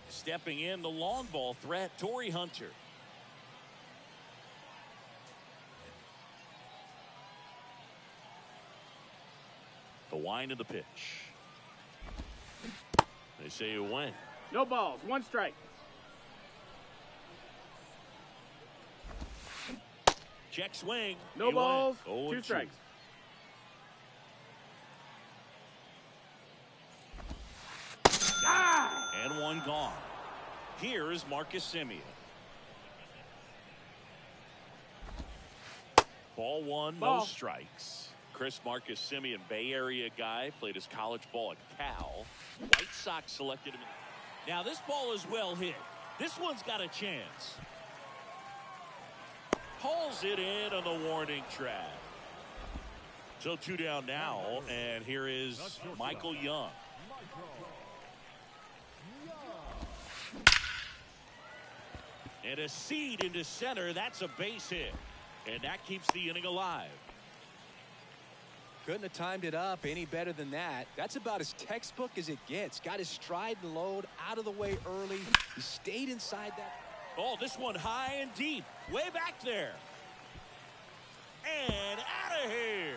Stepping in the long ball threat, Torrey Hunter. The wind of the pitch. They say you win. No balls, 1 strike. Check swing. No balls, 2 strikes. And 1 gone. Here is Marcus Semien. Ball 1, no strikes. Chris Marcus Semien, Bay Area guy, played his college ball at Cal. White Sox selected him. Now this ball is well hit. This one's got a chance. Hauls it in on the warning track. So 2 down now, and here is Michael Young. And a seed into center. That's a base hit. And that keeps the inning alive. Couldn't have timed it up any better than that. That's about as textbook as it gets. Got his stride and load out of the way early. He stayed inside that. Oh, this one high and deep. Way back there. And out of here.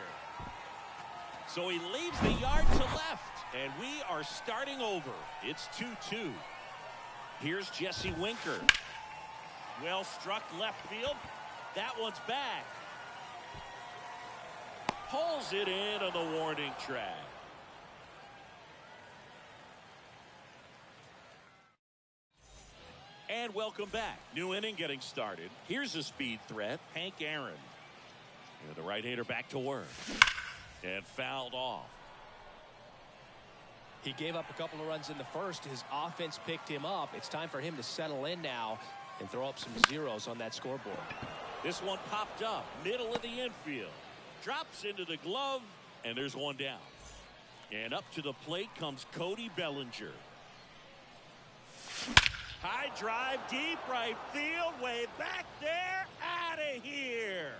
So he leaves the yard to left. And we are starting over. It's 2-2. Here's Jesse Winker. Well struck left field. That one's back. Pulls it in on the warning track. And welcome back. New inning getting started. Here's a speed threat, Hank Aaron. And the right-hander back to work. And fouled off. He gave up a couple of runs in the first. His offense picked him up. It's time for him to settle in now and throw up some zeros on that scoreboard. This one popped up, middle of the infield. Drops into the glove, and there's one down. And up to the plate comes Cody Bellinger. High drive, deep right field, way back there, out of here.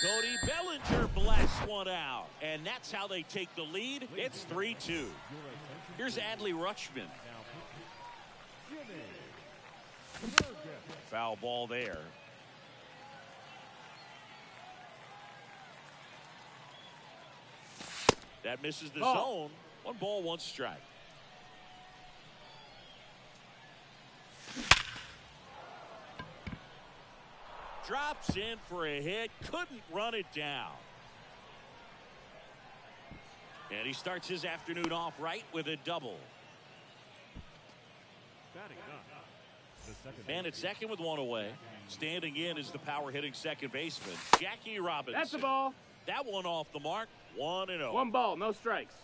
Cody Bellinger blasts one out, and that's how they take the lead. It's 3-2. Here's Adley Rutschman. Foul ball there. That misses the zone. 1 ball, 1 strike. Drops in for a hit. Couldn't run it down. And he starts his afternoon off right with a double. And at second with one away. Standing in is the power hitting second baseman, Jackie Robinson. That's the ball. That one off the mark. 1-0. 1 ball, no strikes.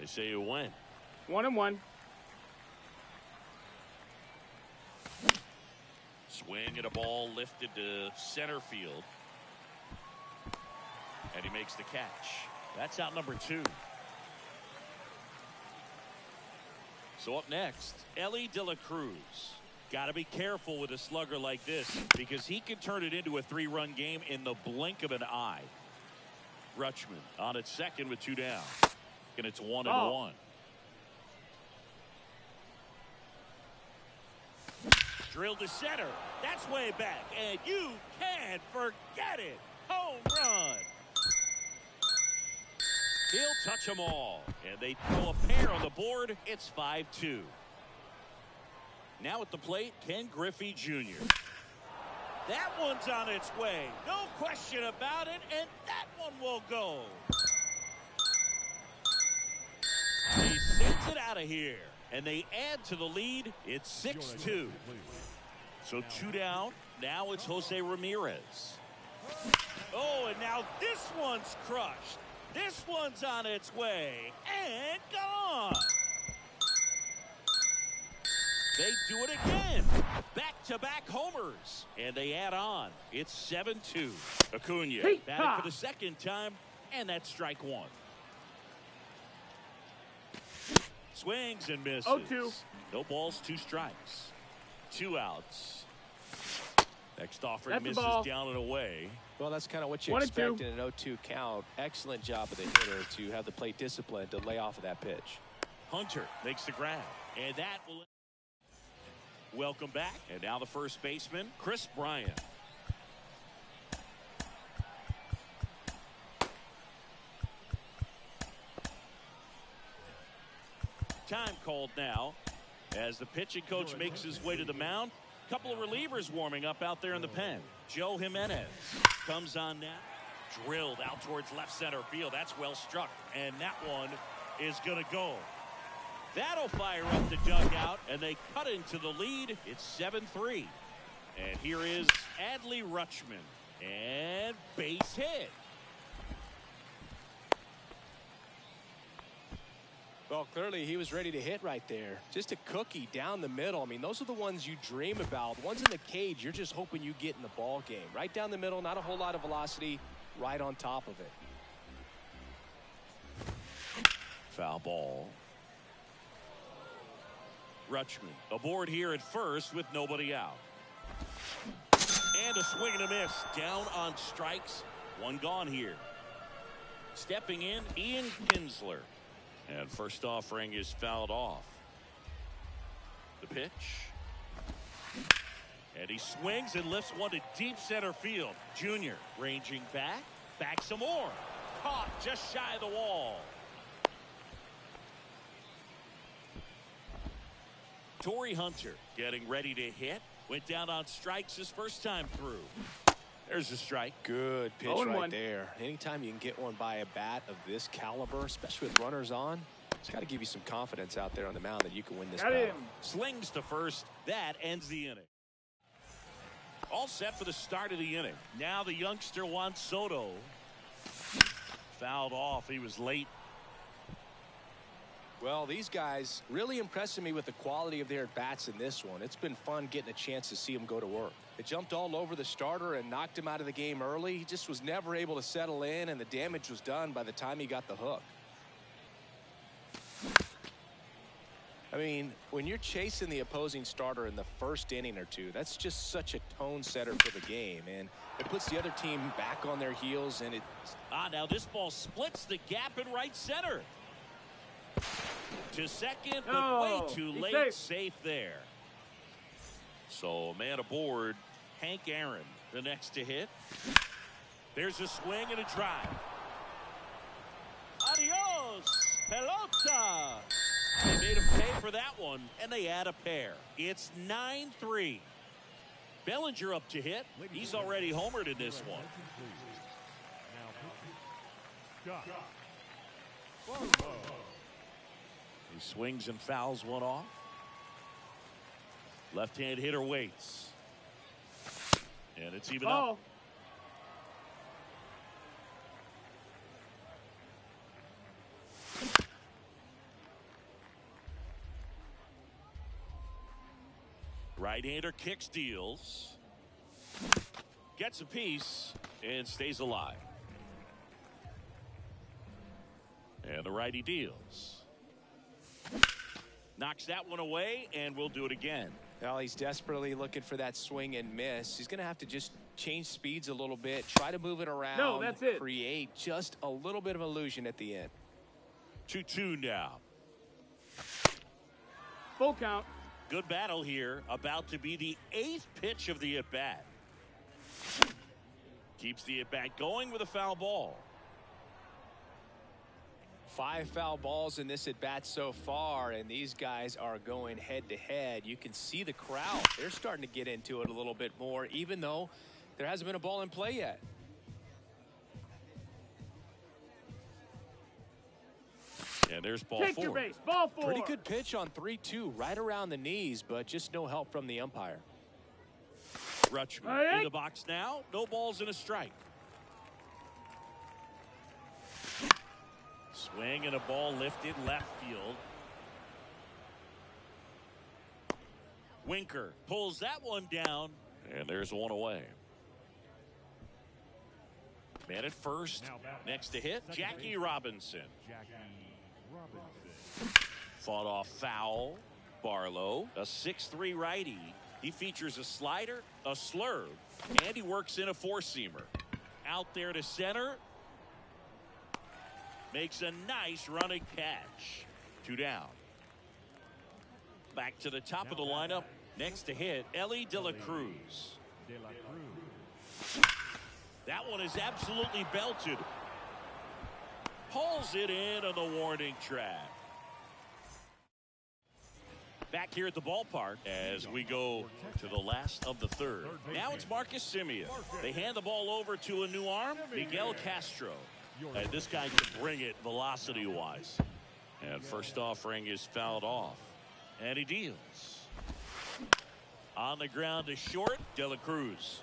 They say you win. 1-1. Swing and a ball lifted to center field. And he makes the catch. That's out number 2. So up next, Elly De La Cruz. Got to be careful with a slugger like this because he can turn it into a 3-run game in the blink of an eye. Rutschman on at second with 2 down. And it's 1-1. Drilled to center. That's way back. And you can't forget it. Home run. He'll touch them all. And they throw a pair on the board. It's 5-2. Now at the plate, Ken Griffey Jr. That one's on its way. No question about it. And that one will go. He sends it out of here. And they add to the lead. It's 6-2. So 2 down. Now it's Jose Ramirez. Oh, and now this one's crushed. This one's on its way. And gone. They do it again. Back-to-back homers. And they add on. It's 7-2. Acuna batting for the second time. And that's strike 1. Swings and misses. 0-2. No balls, 2 strikes. 2 outs. Next offering That's misses down and away. Well, that's kind of what you expect in an 0-2 count. Excellent job of the hitter to have the plate discipline to lay off of that pitch. Hunter makes the grab. And that will... Welcome back. And now the first baseman, Chris Bryant. Time called now as the pitching coach makes his way to the mound. Couple of relievers warming up out there in the pen. Joe Jimenez comes on now. Drilled out towards left center field. That's well struck. And that one is going to go. That'll fire up the dugout. And they cut into the lead. It's 7-3. And here is Adley Rutschman. And base hit. Well, clearly he was ready to hit right there. Just a cookie down the middle. I mean, those are the ones you dream about. Ones in the cage, you're just hoping you get in the ball game. Right down the middle, not a whole lot of velocity, right on top of it. Foul ball. Rutschman aboard here at first with nobody out. And a swing and a miss. Down on strikes. 1 gone here. Stepping in, Ian Kinsler. And first offering is fouled off. The pitch. And he swings and lifts one to deep center field. Junior ranging back. Back some more. Caught just shy of the wall. Torrey Hunter getting ready to hit. Went down on strikes his first time through. There's a strike. Good pitch right there. Anytime you can get one by a bat of this caliber, especially with runners on, it's got to give you some confidence out there on the mound that you can win this battle. Slings to first. That ends the inning. All set for the start of the inning. Now the youngster Juan Soto. Fouled off. He was late. Well, these guys really impressing me with the quality of their at-bats in this one. It's been fun getting a chance to see them go to work. They jumped all over the starter and knocked him out of the game early. He just was never able to settle in, and the damage was done by the time he got the hook. I mean, when you're chasing the opposing starter in the first inning or two, that's just such a tone setter for the game, and it puts the other team back on their heels. And now this ball splits the gap in right center. To second, but way too late. Safe there. So a man aboard, Hank Aaron, the next to hit. There's a swing and a drive. Adios, pelota. They made him pay for that one, and they add a pair. It's 9-3. Bellinger up to hit. He's already homered in this one. He swings and fouls one off. Left-hand hitter waits. And it's even up. Right-hander kicks, deals. Gets a piece and stays alive. And the righty deals. Knocks that one away, and we'll do it again. Well, he's desperately looking for that swing and miss. He's going to have to just change speeds a little bit, try to move it around. No, that's it. Create just a little bit of illusion at the end. 2-2 now. Full count. Good battle here. About to be the 8th pitch of the at-bat. Keeps the at-bat going with a foul ball. 5 foul balls in this at-bat so far, and these guys are going head-to-head. You can see the crowd. They're starting to get into it a little bit more, even though there hasn't been a ball in play yet. And there's ball Take 4. your base. Ball 4. Pretty good pitch on 3-2, right around the knees, but just no help from the umpire. Rutschman in the box now. No balls and a strike. Swing and a ball lifted left field. Winker pulls that one down, and there's one away. Man at first. Next to hit, Jackie Robinson. Fought off foul. Barlow, a 6'3" righty. He features a slider, a slurve, and he works in a four-seamer. Out there to center. Makes a nice running catch. 2 down. Back to the top of the lineup. Next to hit, Ellie De La Cruz. That one is absolutely belted. Pulls it in on the warning track. Back here at the ballpark as we go to the last of the third. Now it's Marcus Semien. They hand the ball over to a new arm, Miguel Castro. And this guy can bring it velocity-wise. And first offering is fouled off. And he deals. On the ground to short, De La Cruz.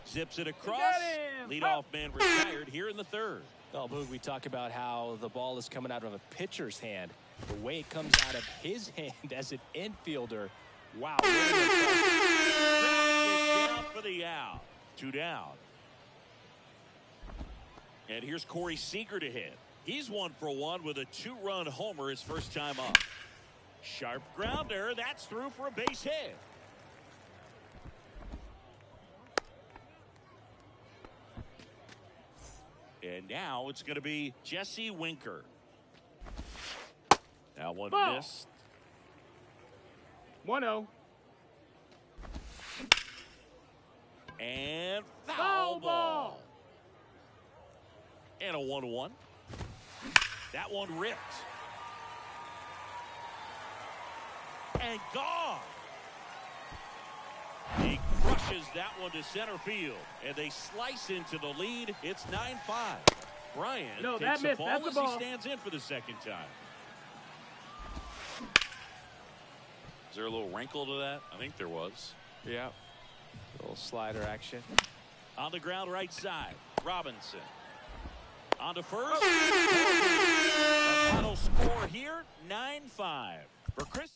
Zips it across. Leadoff man retired here in the third. Well, Boog, we talk about how the ball is coming out of a pitcher's hand. The way it comes out of his hand as an infielder. Wow. Down for the out. 2 down. And here's Corey Seager to hit. He's 1 for 1 with a 2-run homer his first time up. Sharp grounder. That's through for a base hit. And now it's going to be Jesse Winker. Now one missed. 1-0. And foul ball. And a 1-1. That one ripped. And gone. He crushes that one to center field. And they slice into the lead. It's 9-5. Bryant takes the ball as he stands in for the second time. Is there a little wrinkle to that? I think there was. Yeah. A little slider action. On the ground right side. Robinson. On to first. The final score here, 9-5. For Chris.